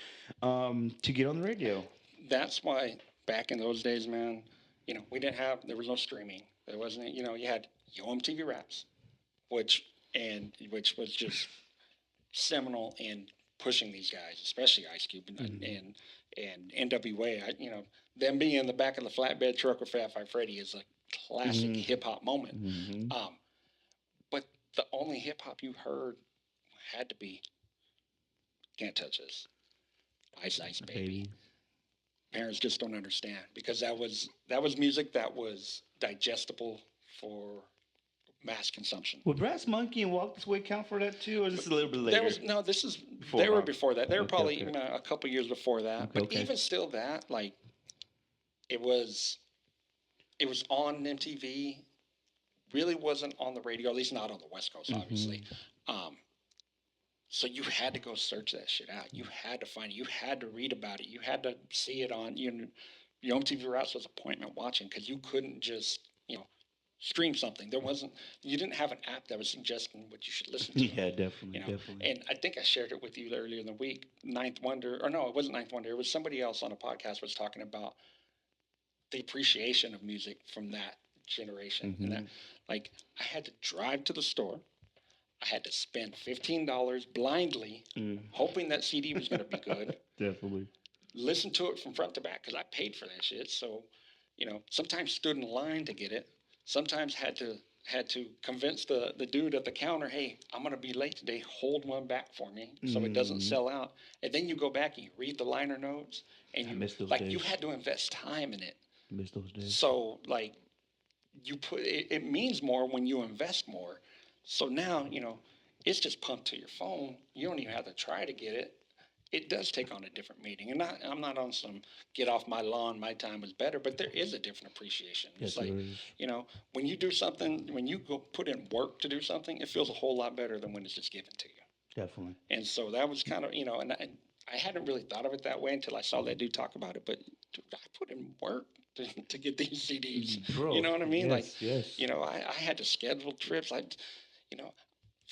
to get on the radio? That's why back in those days, man, we didn't have. There was no streaming. There wasn't. You had Yo MTV Raps, which was just seminal in pushing these guys, especially Ice Cube and NWA. Them being in the back of the flatbed truck with Fat Five Freddy is a classic hip hop moment. Mm-hmm. But the only hip hop you heard had to be "Can't Touch This," Ice Ice Baby. Parents just don't understand, because that was music that was digestible for mass consumption. Would Brass Monkey and Walk This Way count for that too, or is this a little bit later? They were before that. They were probably a couple years before that. But even still, that, like, it was it was on MTV. Really wasn't on the radio, at least not on the West Coast, obviously. Mm-hmm. Um, so you had to go search that shit out. You had to find it. You had to read about it. You had to see it on your MTV Raps was appointment watching because you couldn't just stream something. There wasn't you didn't have an app that was suggesting what you should listen to. Yeah, definitely, You know, definitely. and I think I shared it with you earlier in the week. Ninth Wonder, or no, it wasn't Ninth Wonder. It was somebody else on a podcast was talking about the appreciation of music from that generation, and that Mm-hmm. like I had to drive to the store. I had to spend $15 blindly, Mm. hoping that CD was going to be good. Definitely. Listen to it from front to back because I paid for that shit. So, sometimes stood in line to get it. Sometimes had to convince the dude at the counter, hey, I'm gonna be late today. Hold one back for me so it doesn't Mm. sell out. And then you go back and you read the liner notes, and I you miss those like you days. had to invest time in it. Miss those days. So like you put it, it means more when you invest more. So now it's just pumped to your phone. You don't even have to try to get it. It does take on a different meaning, and I'm not on some get off my lawn. My time was better, but there is a different appreciation. It's Yes, there like is. when you do something, when you go put in work to do something, it feels a whole lot better than when it's just given to you. Definitely. And so that was kind of and I hadn't really thought of it that way until I saw that dude talk about it. But dude, I put in work to get these CDs. You Bro. know what I mean? Like, Yes, yes. I had to schedule trips. You know,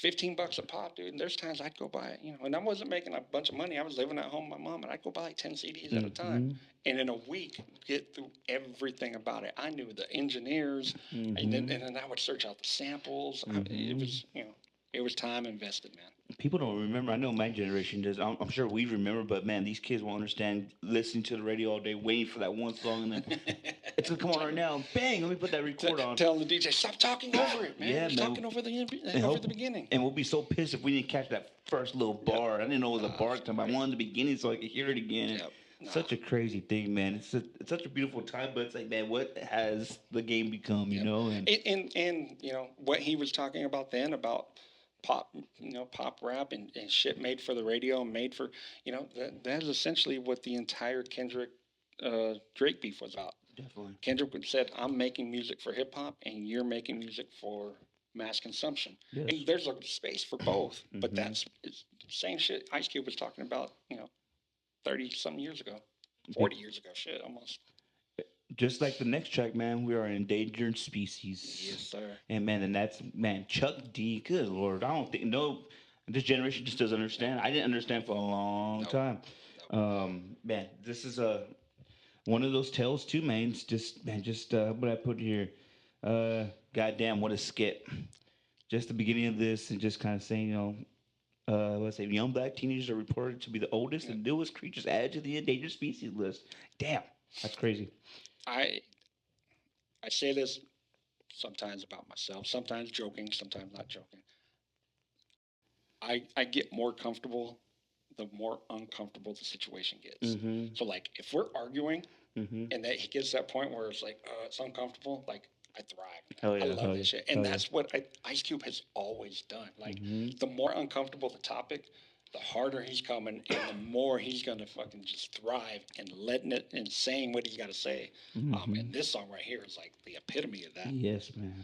$15 a pop, dude. And there's times I'd go buy, and I wasn't making a bunch of money. I was living at home with my mom, and I'd go buy like 10 CDs at a time. Mm-hmm. And in a week, get through everything about it. I knew the engineers, and then Mm-hmm. and then I would search out the samples. It Mm-hmm. was, it was time invested, man. People don't remember. I know my generation does. I'm sure we remember, but man, these kids won't understand listening to the radio all day, waiting for that one song, and then it's gonna come on right now. Bang! Let me put that record on. Telling the DJ, stop talking over it, man. Yeah, You're man. talking over the And over hope, the beginning. and we'll be so pissed if we didn't catch that first little Yep. bar. I didn't know it was a bar time. I Right. wanted the beginning so I could hear it again. And Yep. Nah. such a crazy thing, man. It's such a beautiful time, but it's like, man, what has the game become? You Yep. know, and And what he was talking about then about pop, pop rap and shit made for the radio and made for, that is essentially what the entire Kendrick Drake beef was about. definitely. Kendrick said, "I'm making music for hip hop, and you're making music for mass consumption." Yes. And there's a space for both, but Mhm. it's the same shit Ice Cube was talking about, 30 some years ago, 40 years ago, shit, almost. Just like the next track, man, we are an endangered species. Yes, sir. And man, and that's man, Chuck D. Good Lord, I don't think this generation just doesn't understand. I didn't understand for a long No. time. Man, this is one of those tales too, man. It's just man, just what I put here. Goddamn, what a skit! Just the beginning of this, and just kind of saying, let's say young black teenagers are reported to be the oldest and newest creatures added to the endangered species list. Damn, that's crazy. I I say this sometimes about myself, sometimes joking, sometimes not joking. I get more comfortable the more uncomfortable the situation gets. Mm-hmm. So like if we're arguing Mm-hmm. and that he gets to that point where it's like it's uncomfortable, like I thrive. Hell yeah, I love hell this yeah, shit, and hell yeah. that's what Ice Cube has always done. Like Mm-hmm. the more uncomfortable the topic, the harder he's coming, and the more he's gonna fucking just thrive and letting it and saying what he's got to say. Mm-hmm. And this song right here is like the epitome of that. Yes, man.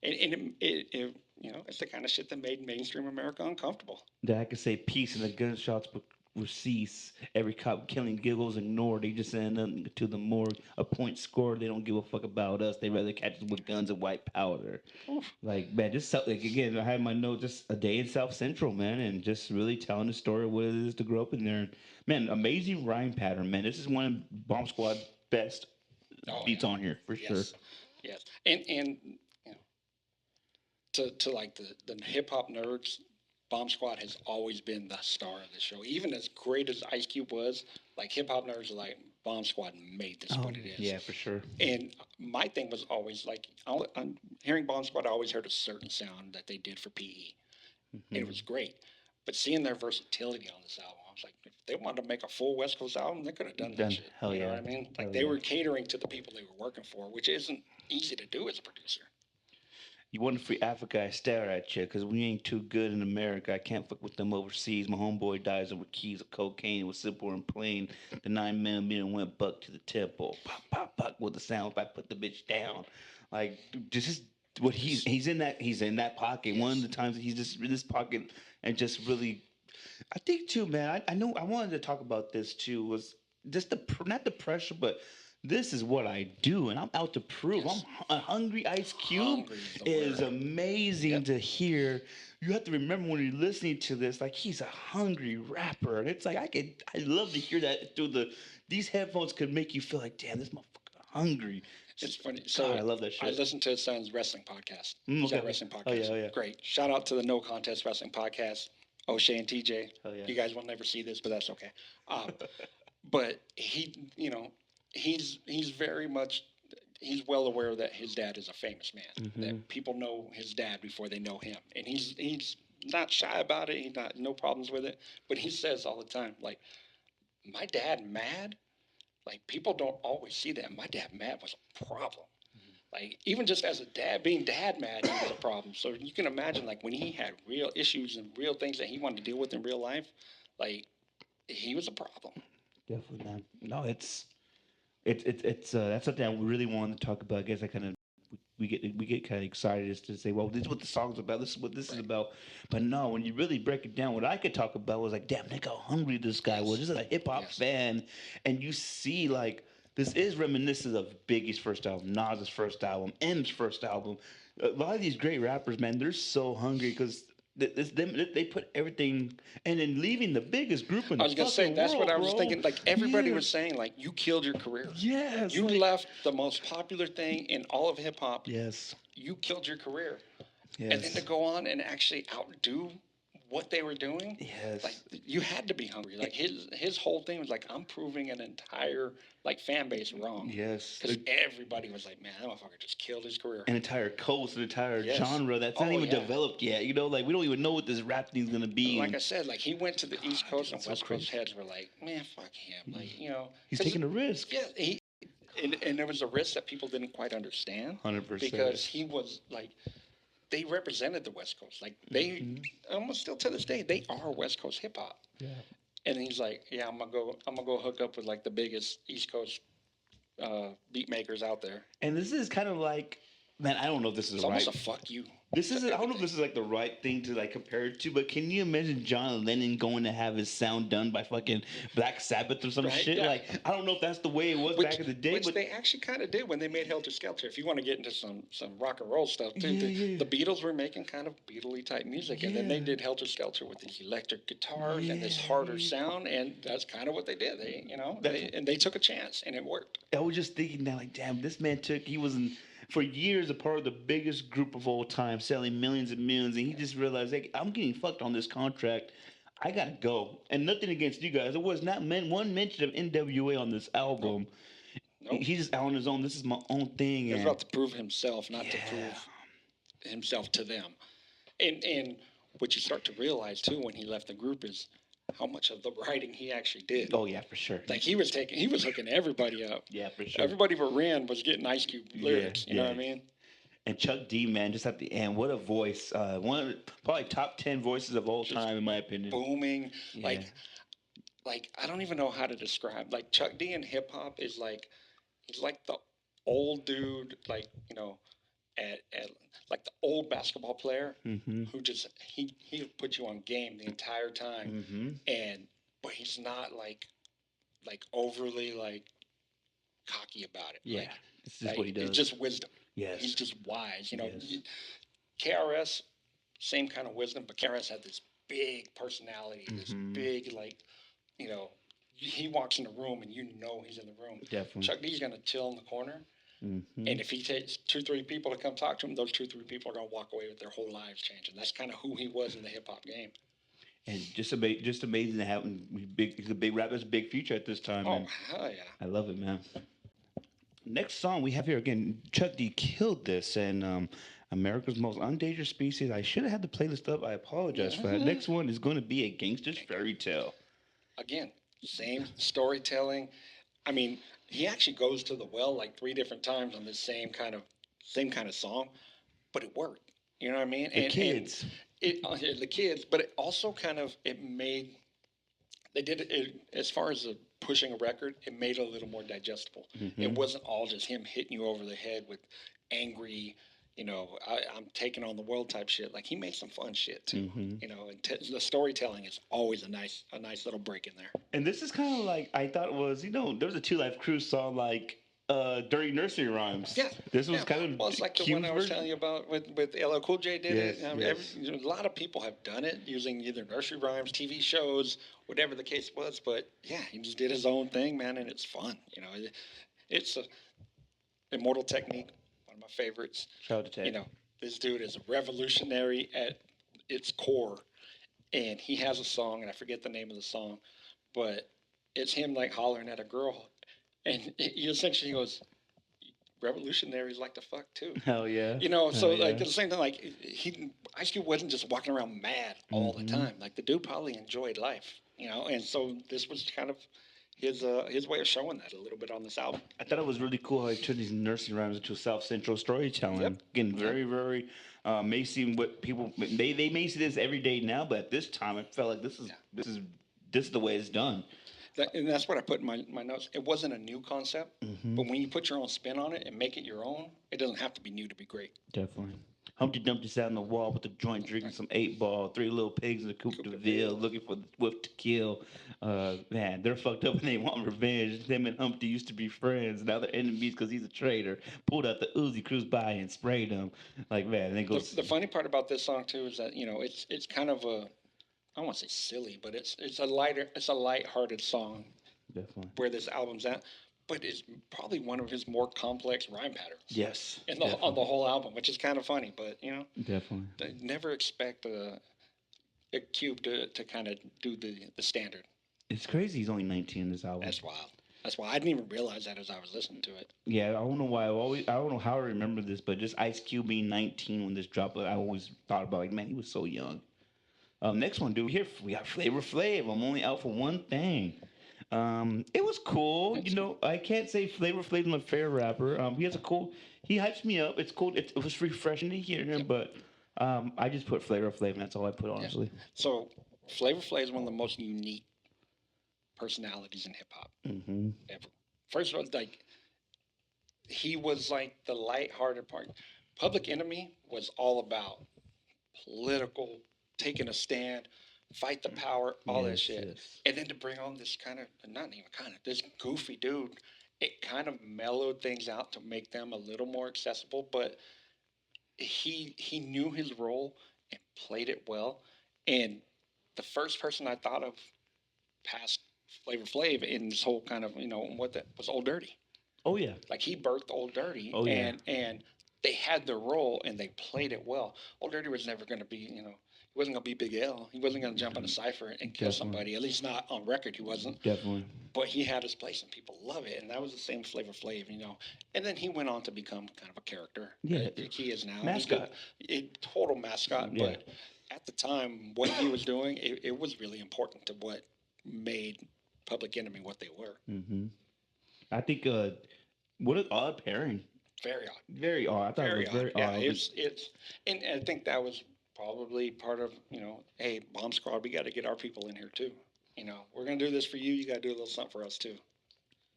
And it's the kind of shit that made mainstream America uncomfortable. That I could say peace and the gunshots will cease. Every cop killing giggles ignored. They just send them to the morgue. A point scored. They don't give a fuck about us. They rather catch us with guns and white powder. Oof. Like man, just like again, I had my note just a day in South Central, man, and just really telling the story of what it is to grow up in there. Man, amazing rhyme pattern, man. This is one of Bomb Squad's best beats Yeah. on here for sure. Yes, yes, and to like the hip hop nerds, Bomb Squad has always been the star of the show. Even as great as Ice Cube was, like hip hop nerds are like Bomb Squad made this what it is. Yeah, for sure. And my thing was always like, I'm hearing Bomb Squad, I always heard a certain sound that they did for PE, and it was great. But seeing their versatility on this album, I was like, if they wanted to make a full West Coast album, they could have done that Done. shit. Hell You know yeah. what I mean? Like Hell they yeah. were catering to the people they were working for, which isn't easy to do as a producer. You want to free Africa, I stare at you, because we ain't too good in America. I can't fuck with them overseas. My homeboy dies over keys of cocaine. It was simple and plain. The 9mm went buck to the temple. Pop, pop, pop with the sound. If I put the bitch down. Like, this is what he's in that pocket. One of the times he's just in this pocket and just really I think too, man. I know I wanted to talk about this too. Was just not the pressure, but this is what I do, and I'm out to prove. Yes. A hungry Ice Cube Hungry is the is word. amazing Yep. to hear. You have to remember when you're listening to this, like he's a hungry rapper, and it's like I love to hear that through these headphones could make you feel like, damn, this motherfucker hungry. It's funny. So God, I love that I shit. listened to his son's wrestling podcast. Mm, He's got okay. a wrestling podcast. Oh yeah, oh yeah. Great. Shout out to the No Contest Wrestling Podcast. O'Shea and TJ. Oh yeah. You guys will never see this, but that's okay. But he, he's very much, he's well aware that his dad is a famous man. Mhm. That people know his dad before they know him, and he's not shy about it. He's not no problems with it. But he says all the time, like, my dad mad. Like, people don't always see that. My dad mad was a problem. Like, even just as a dad, being dad mad, he was a problem. So you can imagine, like, when he had real issues and real things that he wanted to deal with in real life, like, he was a problem. Definitely, man. No, it's that's something I really wanted to talk about. I guess I kind of we get kind of excited as to say, well, this is what the song's about. This is what this is about. But no, when you really break it down, what I could talk about was like, damn, look how hungry this guy was. This is a hip hop fan, and you see like this is reminiscent of Biggie's first album, Nas's first album, M's first album. A lot of these great rappers, man, they're so hungry because. They put everything, and then leaving the biggest group in the I was gonna say fucking that's world, what I was bro. thinking. Like everybody Yeah. was saying, like you killed your career. Yes, You like- left the most popular thing in all of hip hop. Yes. You killed your career, Yes. and then to go on and actually outdo what they were doing. Yes. Like you had to be hungry. Like his whole thing was like I'm proving an entire like fan base wrong. Yes. Because everybody was like, man, that motherfucker just killed his career. An entire coast, an entire Yes. genre that's not Oh, even yeah. developed yet. You know, like we don't even know what this rap thing's gonna be. Like I said, like he went to the East Coast and that's so West Coast crazy. heads were like, man, fuck him. Like, you know. He's 'cause taking a risk. Yeah, and there was a risk that people didn't quite understand 100%. because he was like, they represented the West Coast. Like they almost still to this day, they are West Coast hip hop. Yeah. And he's like, yeah, I'm gonna go hook up with like the biggest East Coast beat makers out there. And this is kind of like, man, I don't know if this is It's right. almost a fuck you. This is I don't know if this is like the right thing to like compare it to, but can you imagine John Lennon going to have his sound done by fucking Black Sabbath or some Right, shit? yeah. Like I don't know if that's the way it was back in the day, Which but they actually kind of did when they made Helter Skelter. If you want to get into some rock and roll stuff too, Yeah. the Beatles were making kind of Beatle-y type music, and then they Yeah. did Helter Skelter with these electric guitars and this harder sound, and that's kind of what they did. They, they took a chance, and it worked. I was just thinking that, like, damn, this man he was for years a part of the biggest group of all time, selling millions and millions, and he just realized, like, I'm getting fucked on this contract. I gotta go. And nothing against you guys. There was not one mention of NWA on this album. Nope. He's just out on his own. This is my own thing. He was and- about to prove himself, not to prove himself to them. And what you start to realize too when he left the group is how much of the writing he actually did. Oh yeah, for sure. Like he was hooking everybody up. Yeah, for sure. Everybody but Ren was getting Ice Cube lyrics. You know what I mean? And Chuck D, man, just at the end, what a voice! One of probably top 10 voices of all time, in my opinion. Booming, Yeah. like I don't even know how to describe. Like Chuck D in hip hop is like he's like the old dude, like at like the old basketball player Mm-hmm. who just he'll put you on game the entire time, Mm-hmm. but he's not like overly like cocky about it. Yeah, Like, this is what he does. It's just wisdom. Yes. He's just wise. Yes. KRS, same kind of wisdom, but KRS had this big personality, this Mhm. big he walks in the room and he's in the room. Definitely. Chuck D's gonna chill in the corner, Mm-hmm. and if he takes 2-3 people to come talk to him, those 2-3 people are gonna walk away with their whole lives changing. That's kind of who he was in the hip hop game. And just amazing to have him. He's a big rapper. There's a big future at this time. Oh man. hell yeah! I love it, man. Next song we have here again. Chuck D killed this, and America's Most Endangered Species. I should have had the playlist up. I apologize for that. Next one is going to be A Gangster's Fairy Tale. Again, same storytelling. I mean, he actually goes to the well like 3 different times on this same kind of song, but it worked. You know what I mean? The kids. The kids, but it also kind of it made they did it as far as pushing a record. It made it a little more digestible. It Mm-hmm. wasn't all just him hitting you over the head with angry, I'm taking on the world type shit. Like he made some fun shit too. Mm-hmm. And the storytelling is always a nice little break in there. And this is kind of like I thought it was. There was a Two Life Crew song like during nursery rhymes. Yeah, This was yeah. kind Well, of it's like the one Q's I was version. telling you about with LL Cool J did Yes, it. yes. A lot of people have done it using either nursery rhymes, TV shows, whatever the case was. But yeah, he just did his own thing, man, and it's fun. It's a immortal technique, one of my favorites. Shout out to You Ted. know, this dude is revolutionary at its core, and he has a song, and I forget the name of the song, but it's him like hollering at a girl, and he essentially goes, revolutionaries like to fuck too. Hell yeah. So Hell like yeah. at the same time, like Ice Cube wasn't just walking around mad all the Mm-hmm. time. Like the dude probably enjoyed life, and so this was kind of his way of showing that a little bit on this album. I thought it was really cool how he turned these nursery rhymes into South Central Yep. storytelling. Again, Yep. very, very may seem what people they may see this every day now, but at this time it felt like Yeah. this is the way it's done. And that's what I put in my notes. It wasn't a new concept, Mm-hmm. but when you put your own spin on it and make it your own, it doesn't have to be new to be great. Definitely. Humpty Dumpty sat on the wall with a joint, drinking some 8 ball. Three little pigs in the Coupe Coupe de de Ville, Ville. looking for the whip to kill. Man, they're fucked up and they want revenge. Them and Humpty used to be friends. Now they're enemies because he's a traitor. Pulled out the Uzi, cruised by and sprayed him. Like, man, and it The, goes, the funny part about this song too is that it's kind of a I don't want to say silly, but it's a lighthearted song definitely. where this album's at, but it's probably one of his more complex rhyme patterns Yes. on the whole album, which is kind of funny. But Definitely. I never expect a Cube to kind of do the standard. It's crazy he's only 19 in this album. That's wild. That's why I didn't even realize that as I was listening to it. Yeah, I don't know why. I don't know how I remember this, but just Ice Cube being 19 when this dropped, I always thought about like, man, he was so young. Next one, dude. We got Flavor Flav. I'm only out for one thing. It was cool. It's cool. I can't say Flavor Flav's my favorite rapper. He has a cool. He hypes me up. It's cool. It was refreshing to hear him, Yep. but I just put Flavor Flav, and that's all I put, Yeah. honestly. So Flavor Flav is one of the most unique personalities in hip hop Mm-hmm. ever. First of all, like he was like the lighthearted part. Public Enemy was all about political, taking a stand, fight the power, all that shit. Yes. And then to bring on this kind of, not even kind of, this goofy dude, it kind of mellowed things out to make them a little more accessible. But he knew his role and played it well. And the first person I thought of past Flavor Flav in this whole kind of what that was Old Dirty. Oh yeah. Like he birthed Old Dirty, Oh, yeah. and they had their role and they played it well. Old Dirty was never going to be, he wasn't going to be Big L. He wasn't going to jump in a cipher and kill Definitely. somebody. At least not on record, he wasn't. Definitely. But he had his place and people love it, and that was the same Flavor Flav, And then he went on to become kind of a character. Yeah. Like he is now. Mascot. A total mascot. Yeah. But at the time, what he was doing, it was really important to what made Public Enemy what they were. Mm-hmm. I think what an odd pairing. Very odd. Very odd. I thought Very it was very odd. Yeah, odd. and I think that was probably part of hey, Bomb Squad, we got to get our people in here too. We're gonna do this for you. You got to do a little something for us too.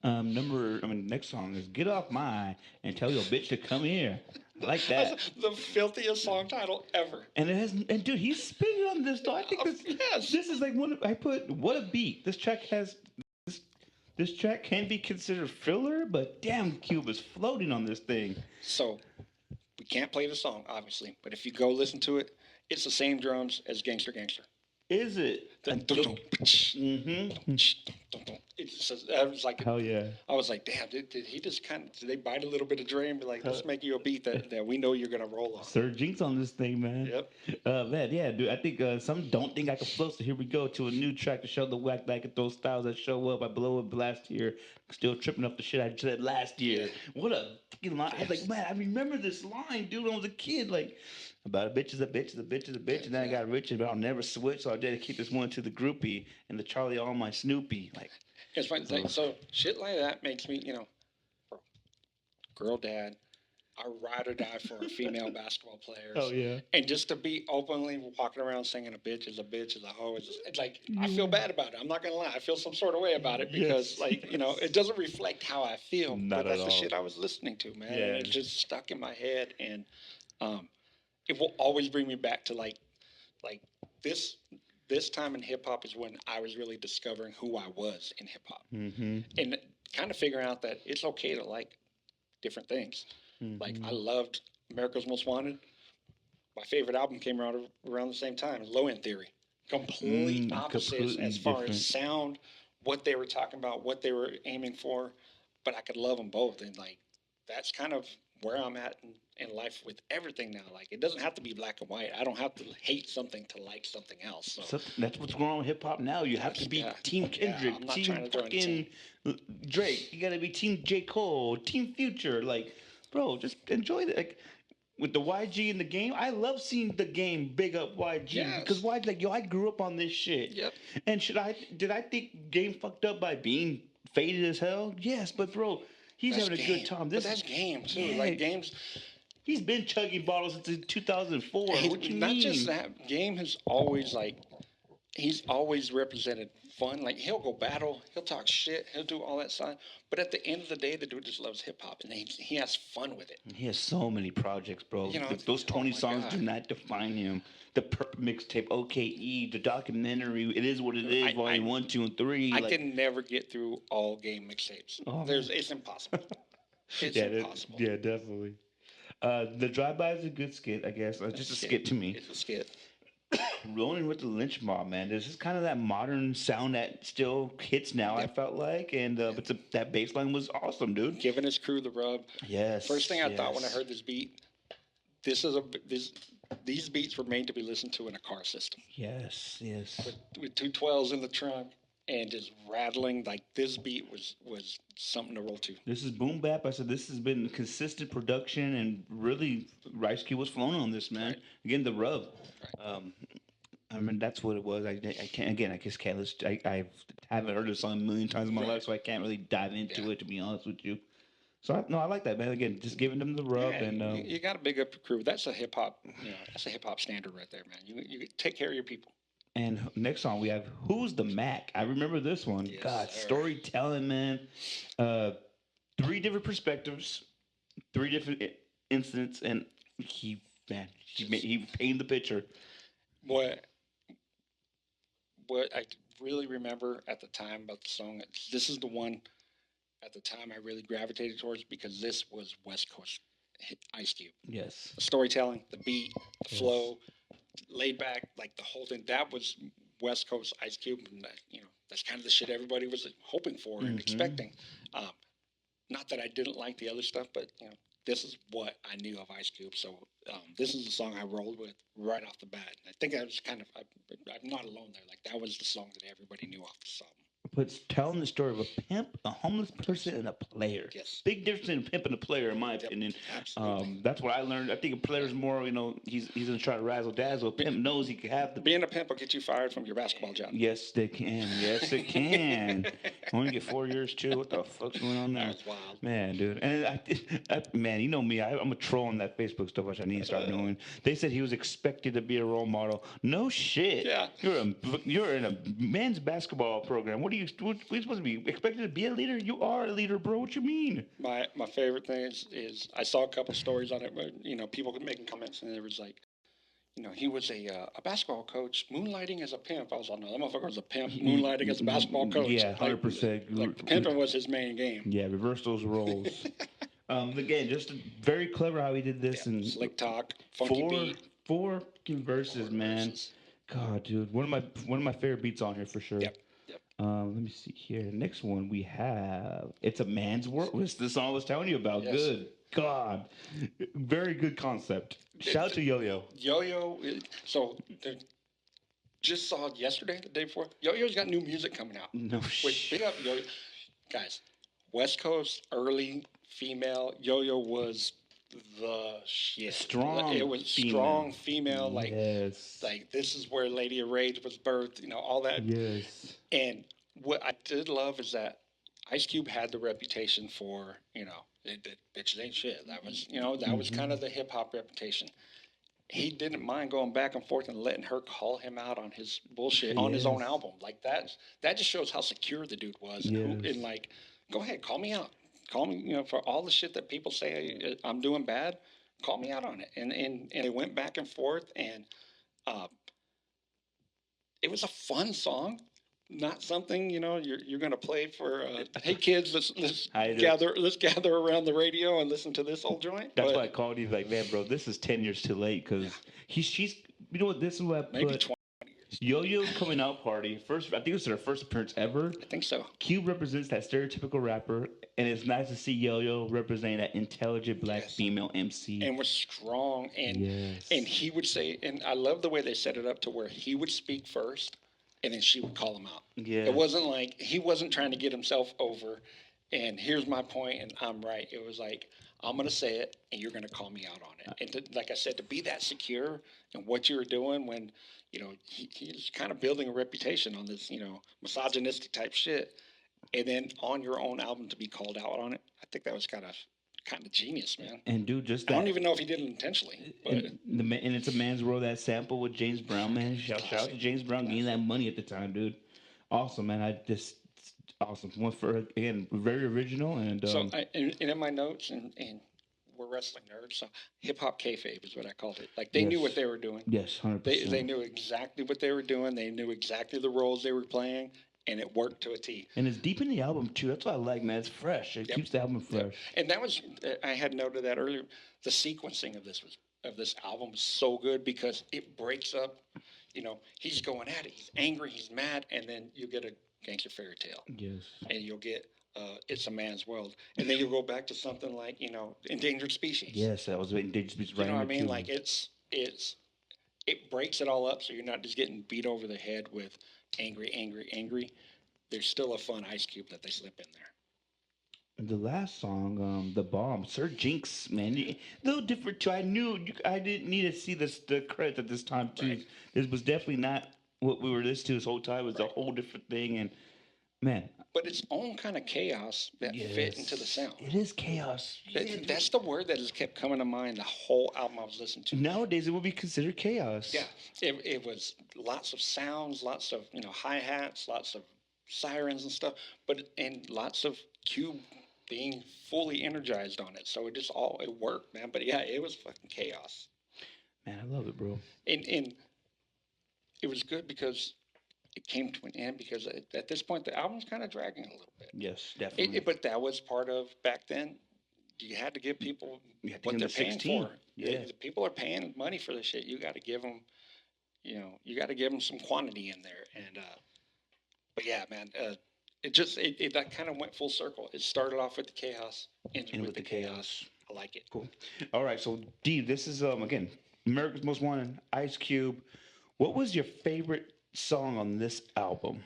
Next song is "Get Off My" and tell your bitch to come here. I like that. That's the filthiest song title ever. And dude, he's spinning on this though. I think Yes. this is like what a beat. This track can be considered filler, but damn, Cube is floating on this thing. So we can't play the song, obviously, but if you go listen to it, it's the same drums as Gangster Gangster. Is it? Mm-hmm. It's just, I was like, Hell yeah. I was like, damn, did he just did they bite a little bit of Dre and be like, let's make you a beat that we know you're gonna roll on. Sir Jinx on this thing, man. Yep. Man, yeah, dude. I think some don't think I can float. So here we go to a new track to show the whack back at those styles that show up. I blow up last year, still tripping up the shit I said last year. What a fucking line! I was like, man, I remember this line, dude. When I was a kid, like. About a bitch is a bitch is a bitch is a bitch, and then I got rich, but I'll never switch. So I dedicate this one to the groupie and the Charlie on my Snoopy. Like, it's funny. So shit like that makes me, girl dad. I ride or die for a female basketball Oh players. yeah. And just to be openly walking around saying a bitch is a hoe is like I feel Yeah. bad about it. I'm not gonna lie. I feel some sort of way about it because Yes. like it doesn't reflect how I feel. Not But at that's the all. shit I was listening to, man, and Yeah. it just stuck in my head, and um, it will always bring me back to like this this time in hip hop is when I was really discovering who I was in hip hop Mm-hmm. and kind of figuring out that it's okay to like different things. Like I Mm-hmm. loved Amerikkkaz Most Wanted. My favorite album came around the same time, Low End Theory. Complete opposites Completely as far as different. sound, what they were talking about, what they were aiming for, but I could love them both, and like that's kind of where I'm at in life with everything now. Like it doesn't have to be black and white. I don't have to hate something to like something else. So So that's what's going on with hip hop now. You have to that's be yeah, Team yeah. I'm Kendrick, not Team trying to join a team. fucking Drake. You gotta be Team J Cole, Team Future. Like, bro, just enjoy it. Like with the YG in the game, I love seeing the game big up YG because Yes. why? Like, yo, I grew up on this shit. Yep. And did I think game fucked up by being faded as hell? Yes, but bro, he's That's having a good game. time. But This that's is game too. yeah. Like games He's been chugging bottles since 2004. he's What you not just mean? that game has always like he's always represented fun. Like he'll go battle, he'll talk shit, he'll do all that stuff. But at the end of the day, the dude just loves hip hop and he has fun with it. He has so many projects, bro. You know, Those oh 20 my songs god. do not define him. The Perp mixtape, OKE, the documentary, It Is What It Is, Volume I 1, 2, and 3. I Like, can never get through all game mixtapes. oh There's man. it's impossible. It's Yeah, impossible. yeah, definitely. The Drive-By is a good skit, I guess. It's Just a a skit. skit to me. It's a skit. Rolling with the Lynch Mob, man. There's just kind of that modern sound that still hits now, I Yep. felt like. And Yep. but that bass line was awesome, dude. Giving his crew the rub. First Yes, thing I thought when I yes. heard this beat, this is a this these beats were made to be listened to in a car system Yes, yes. with 212s in the trunk and just rattling. Like this beat was something to roll to. This is boom bap. I said this has been consistent production and really Rice Kid was flown on this man. Right. Again, the rub. Right. I mean that's what it was. I can't again. I just can't listen. I haven't heard this song a million times in my Right. life, so I can't really dive into Yeah. it. To be honest with you, so no, I like that man. Again, just giving them the rub Yeah, and you got to big up your crew. That's a hip hop, that's a hip hop standard right there, man. You take care of your people. next song we have Who's the Mac. I remember this one. Yes, God, sir. storytelling, man. Uh, three different perspectives, three different incidents, and he painted the picture. What what I really remember at the time about the song, this is the one at the time I really gravitated towards because this was West Coast Ice Cube. Yes. The storytelling, the beat, the Yes. flow, laid back, like the whole thing. That was West Coast Ice Cube, and that's kind of the shit everybody was hoping for and Mhm. expecting. Um, Not that I didn't like the other stuff, but this is what I knew of Ice Cube. So this is the song I rolled with right off the bat. I think I was I'm not alone there. Like that was the song that everybody knew off this album. But it's telling the story of a pimp, a homeless person, and a player. Yes. Big difference in a pimp and a player, in my Yep, opinion. absolutely. That's what I learned. I think a player's more, he's gonna try to razzle dazzle. A pimp knows he can have the. Being a pimp will get you fired from your basketball job. Yes, they can. Yes, it can. Only get 4 years too. What the fuck's going on there? That was wild. Man, dude. And man, you know me. I'm a troll on that Facebook stuff, which I need to start doing. They said he was expected to be a role model. No shit. Yeah. You're in a men's basketball program. What are you supposed to be expected to be a leader? You are a leader, bro. What you mean? My favorite thing is I saw a couple stories on it where people making comments and there was like he was a basketball coach moonlighting as a pimp. I was like, no, that motherfucker was a pimp moonlighting as a basketball coach. Yeah, 100%. Like pimping was his main game. Yeah, reverse those roles. Again, just very clever how he did this and Slick talk, funky beat. four fucking verses, man. Verses. God, dude, one of my favorite beats on here for sure. Yep. Let me see here. The next one we have, it's a man's world. This the song I was telling you about. Yes. Good God, very good concept. Shout out to Yo Yo. Yo-Yo. So just saw it yesterday, the day before. Yo-Yo's got new music coming out. No Wait, shit. big up Yo-Yo, guys. West Coast early female Yo-Yo was the shit. Strong It was female. strong female. Yes. Like this is where Lady of Rage was birthed. All that. Yes. And what I did love is that Ice Cube had the reputation for, Bitches ain't shit. That was, that was kind Hmm. of the hip hop reputation. He didn't mind going back and forth and letting her call him out on his bullshit on his own Yes. album. Like that just shows how secure the dude was, and who Yes. and like, go ahead, call me out, call me, for all the shit that people say I'm doing bad, call me out on it. And they went back and forth, and uh, it was a fun song. Not something you're gonna play for. Hey kids, let's I do. gather around the radio and listen to this old joint. That's why But I called you. Like, man, bro, this is 10 years too late yeah, because she's. You know what? This is what I maybe put. 20 years. Yo-Yo's coming out party. First, I think it's their first appearance ever. I think so. Cube represents that stereotypical rapper, and it's nice to see Yo-Yo representing that intelligent black Yes. female MC. And was strong, and Yes. he would say, and I love the way they set it up to where he would speak first, and then she would call him out. Yeah. It wasn't like he wasn't trying to get himself over, and here's my point, and I'm right. It was like, I'm gonna say it, and you're gonna call me out on it. And like I said, to be that secure in what you were doing when, he's kind of building a reputation on this, misogynistic type shit, and then on your own album to be called out on it, I think that was kind of genius, man. And dude, just I that. don't even know if he did it intentionally, but And it's a man's world. That sample with James Brown, man. Shout out to James Brown getting that money at the time, dude. Awesome, man. I just awesome. One for again, very original and so and in my notes, and we're wrestling nerds, so hip hop kayfabe is what I called it. Like they knew what yes, they were doing. yes, 100%. They knew exactly what they were doing. They knew exactly the roles they were playing, and it worked to a T. And it's deep in the album too. That's what I like, man. It's fresh. It Yep. keeps the album Yep. fresh. And that was I had noted that earlier. The sequencing of this album was so good because it breaks up. He's going at it. He's angry. He's mad, and then you get a gangster fairy tale, Yes. and you'll get it's a man's world, and then you'll go back to something like endangered species. Yes, that was what Indigenous Beats You right know what I in mean? too. Like it breaks it all up, so you're not just getting beat over the head with angry, angry, angry. There's still a fun Ice Cube that they slip in there. The last song, "The Bomb," Sir Jinx, man, a little different too. I knew I didn't need to see the credits at this time too. Right. This was definitely not what we were listening to this whole time. It was a Right. whole different thing, and man, But its own kind of chaos that fit into the sound. it is chaos. That's the word that has kept coming to mind the whole album I was listening to. Nowadays, it would be considered chaos. Yeah, it was lots of sounds, lots of hi hats, lots of sirens and stuff, and lots of Cube being fully energized on it. So it worked, man. But yeah, it was fucking chaos, Man, I love it, bro. and it was good because it came to an end because at this point the album's kind of dragging a little bit. Yes, definitely. But that was part of back then. You had to give people You have to what give they're them paying 16. for. Yeah. The people are paying money for this shit. You got to give them, you got to give them some quantity in there. And but yeah, man, it that kind of went full circle. It started off with the chaos, ended with the chaos. I like it. Cool. All right, so D, this is again, America's Most Wanted, Ice Cube. What was your favorite song on this album?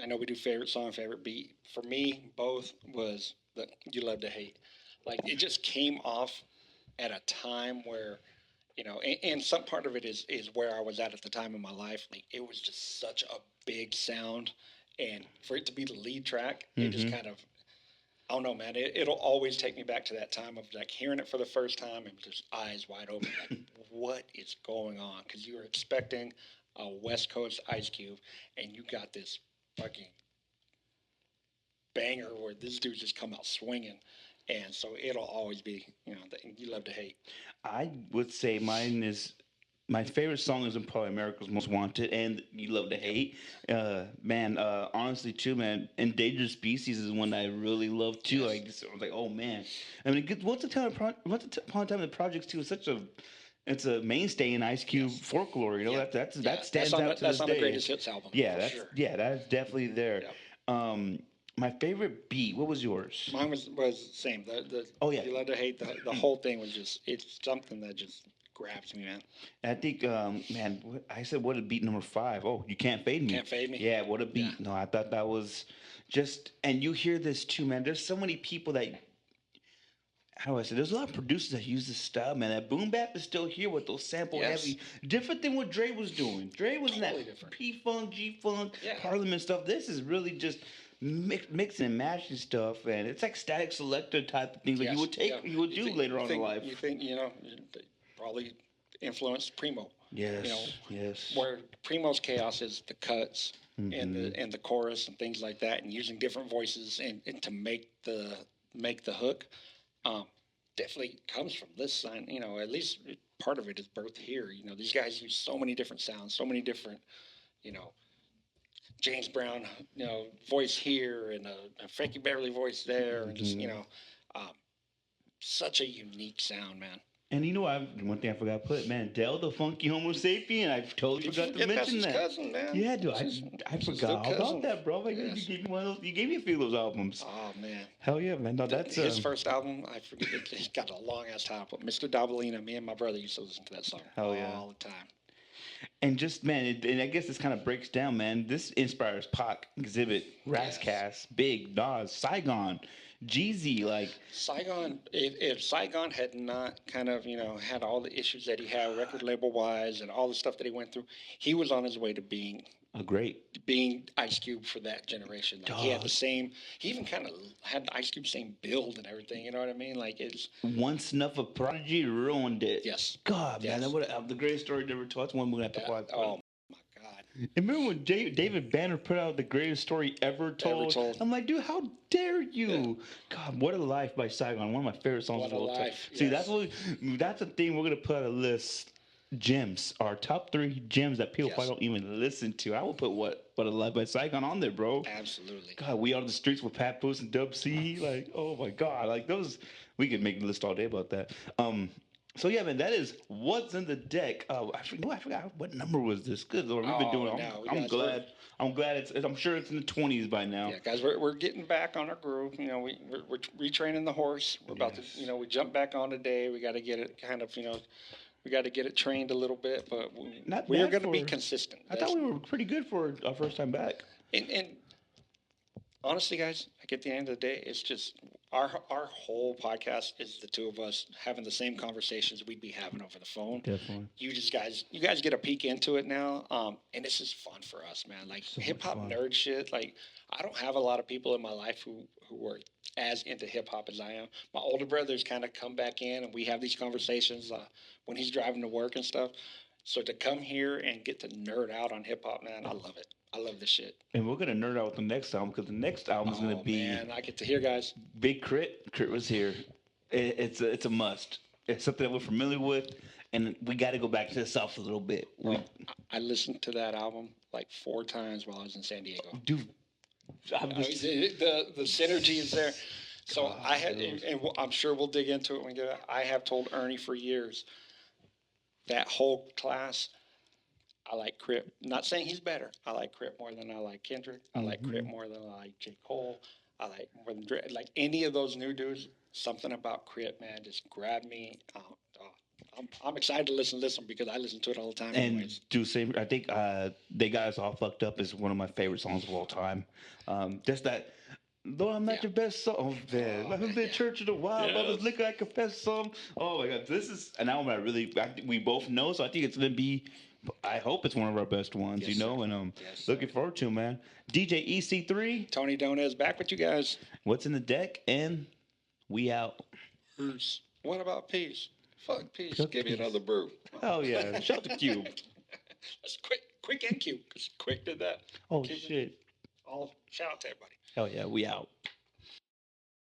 I know we do favorite song, favorite beat. For me, both was the "You Love to Hate." Like it just came off at a time where, and some part of it is where I was at the time in my life. Like it was just such a big sound, and for it to be the lead track, it just kind of, I don't know, man. It'll always take me back to that time of like hearing it for the first time and just eyes wide open, like what is going on? Because you were expecting a West Coast Ice Cube, and you got this fucking banger where this dude just come out swinging. And so it'll always be, You Love to Hate. I would say mine is my favorite song is probably America's Most Wanted and You Love to Hate. Man, honestly too, man, Endangered Species is one that I really love too. Yes. Like I was like, oh man. I mean, once upon a time the projects too is such a it's a mainstay in Ice Cube folklore. Yeah. That Yeah, stands that's on out to this the day. greatest hits album. Yeah, for that's sure. that's definitely there. Yeah. My favorite beat. What was yours? Mine was the same. Oh, yeah. You Love to Hate. The whole thing was it's something that just grabs me, man. I think, man, I said, what a beat number 5. Oh, You Can't Fade Me. Can't Fade Me. Yeah, what a beat. Yeah. No, I thought that was just, and you hear this too, man. There's so many people that, how do I say, there's a lot of producers that use this style, man. That boom bap is still here with those sample Yes. heavy, different than what Dre was doing. Dre was in Totally that different. P-Funk, G-Funk, Yeah. Parliament stuff. This is really just mixing and matching stuff, and it's like static selector type of things like Yes, yeah. you would do later on in life. You think they probably influenced Primo. You know, Yes, yes. where Primo's chaos is the cuts Mm-hmm. and the chorus and things like that, and using different voices and to make the hook. Um, Definitely comes from this sign. You know, at least part of it is birthed here. You know, these guys use so many different sounds, so many different, you know, James Brown, you know, voice here and a Frankie Beverly voice there, and just Mm-hmm. um, such a unique sound, man. And you know, one thing I forgot to put, man, Dell the Funky Homo Sapien. I totally You forgot to forget that's mention his that. cousin, man. Yeah, dude, I That's his forgot little all about cousin. that, bro. Like, you Yes. gave me one of those. You gave me a few of those albums. Oh man. Hell yeah, man. No, that's His first album. I forget. He's got a long ass title. But Mr. Dabalina. Me and my brother used to listen to that song hell yeah. all the time. And just man, and I guess this kind of breaks down, man. This inspires Pac, Exhibit, Rascas, Big, Nas, Saigon, Jeezy, like Saigon. If Saigon had not kind of had all the issues that he had record label wise and all the stuff that he went through, he was on his way to a great being Ice Cube for that generation. Like he had the dog. same. He even kind of had Ice Cube's same build and everything. You know what I mean? Like it's One snuff of Prodigy ruined it. yes. God, man, Yes. that would have the greatest story never told. That's one we're gonna have to watch. Oh my God. And remember when David Banner put out the greatest story ever told? told. I'm like, dude, how dare you? God, What a Life by Saigon, one of my favorite songs What of a all time. Life, See, yes. that's a thing we're gonna put on a list. Gems, our top 3 gems that people Yes. probably don't even listen to. I will put What a Life by Saigon on there, bro. Absolutely. God, We Are the Streets with Pat Post and Dub C. Like, oh my God, like those. We could make a list all day about that. So yeah, man, that is what's in the deck. I forgot what number was this. Good Lord, we've been doing. No, I'm guys, glad. I'm glad I'm sure it's in the 20s by now. Yeah, guys, we're getting back on our groove. You know, we're retraining the horse. We're about Yes. to, we jump back on today. We got to get it kind of, we got to get it trained a little bit, but Not we are bad going to be for- consistent. I thought we were pretty good for our first time back. And honestly, guys, like at the end of the day, it's just our whole podcast is the two of us having the same conversations we'd be having over the phone. Definitely. You guys get a peek into it now, and this is fun for us, man. Like So much hip hop fun. nerd shit. Like I don't have a lot of people in my life who are as into hip hop as I am. My older brother's kind of come back in, and we have these conversations when he's driving to work and stuff. So to come here and get to nerd out on hip hop, man, I love it. I love this shit. And we're gonna nerd out with the next album because the next album is gonna be Man, I get to hear guys. Big Crit. Crit was here. It's a must. It's something that we're familiar with, and we got to go back to the South a little bit. I listened to that album like 4 times while I was in San Diego. Dude, I mean, the synergy is there. So God, I had, dude. and I'm sure we'll dig into it when we get it. I have told Ernie for years that whole class. I like Crip. Not saying he's better. I like Crip more than I like Kendrick. I like Crip more than I like J. Cole. I like more than Dre. Like any of those new dudes. Something about Crip, man, just grabbed me. I'm excited to listen because I listen to it all the time. And Anyways. do same. I think They Got Us All Fucked Up is one of my favorite songs of all time. Just that. Though I'm not Yeah. your best song, man. Oh, Like man, the yeah. church of the wild, Yes. lovers liquor, I confess some. Oh my God, this is an album we both know, so I think it's gonna be. I hope it's one of our best ones, Yes, you know, sir. and Yes, looking sir. forward to it, man. DJ EC3, Tony Donez back with you guys. what's in the deck, and we out. Peace. What about peace? Fuck peace. Fuck Give me peace. another brew. Hell yeah, shout to Cube. That's quick and cute. Because Quick did that. Oh Keep it- shit. All shout out to everybody. Hell yeah, we out.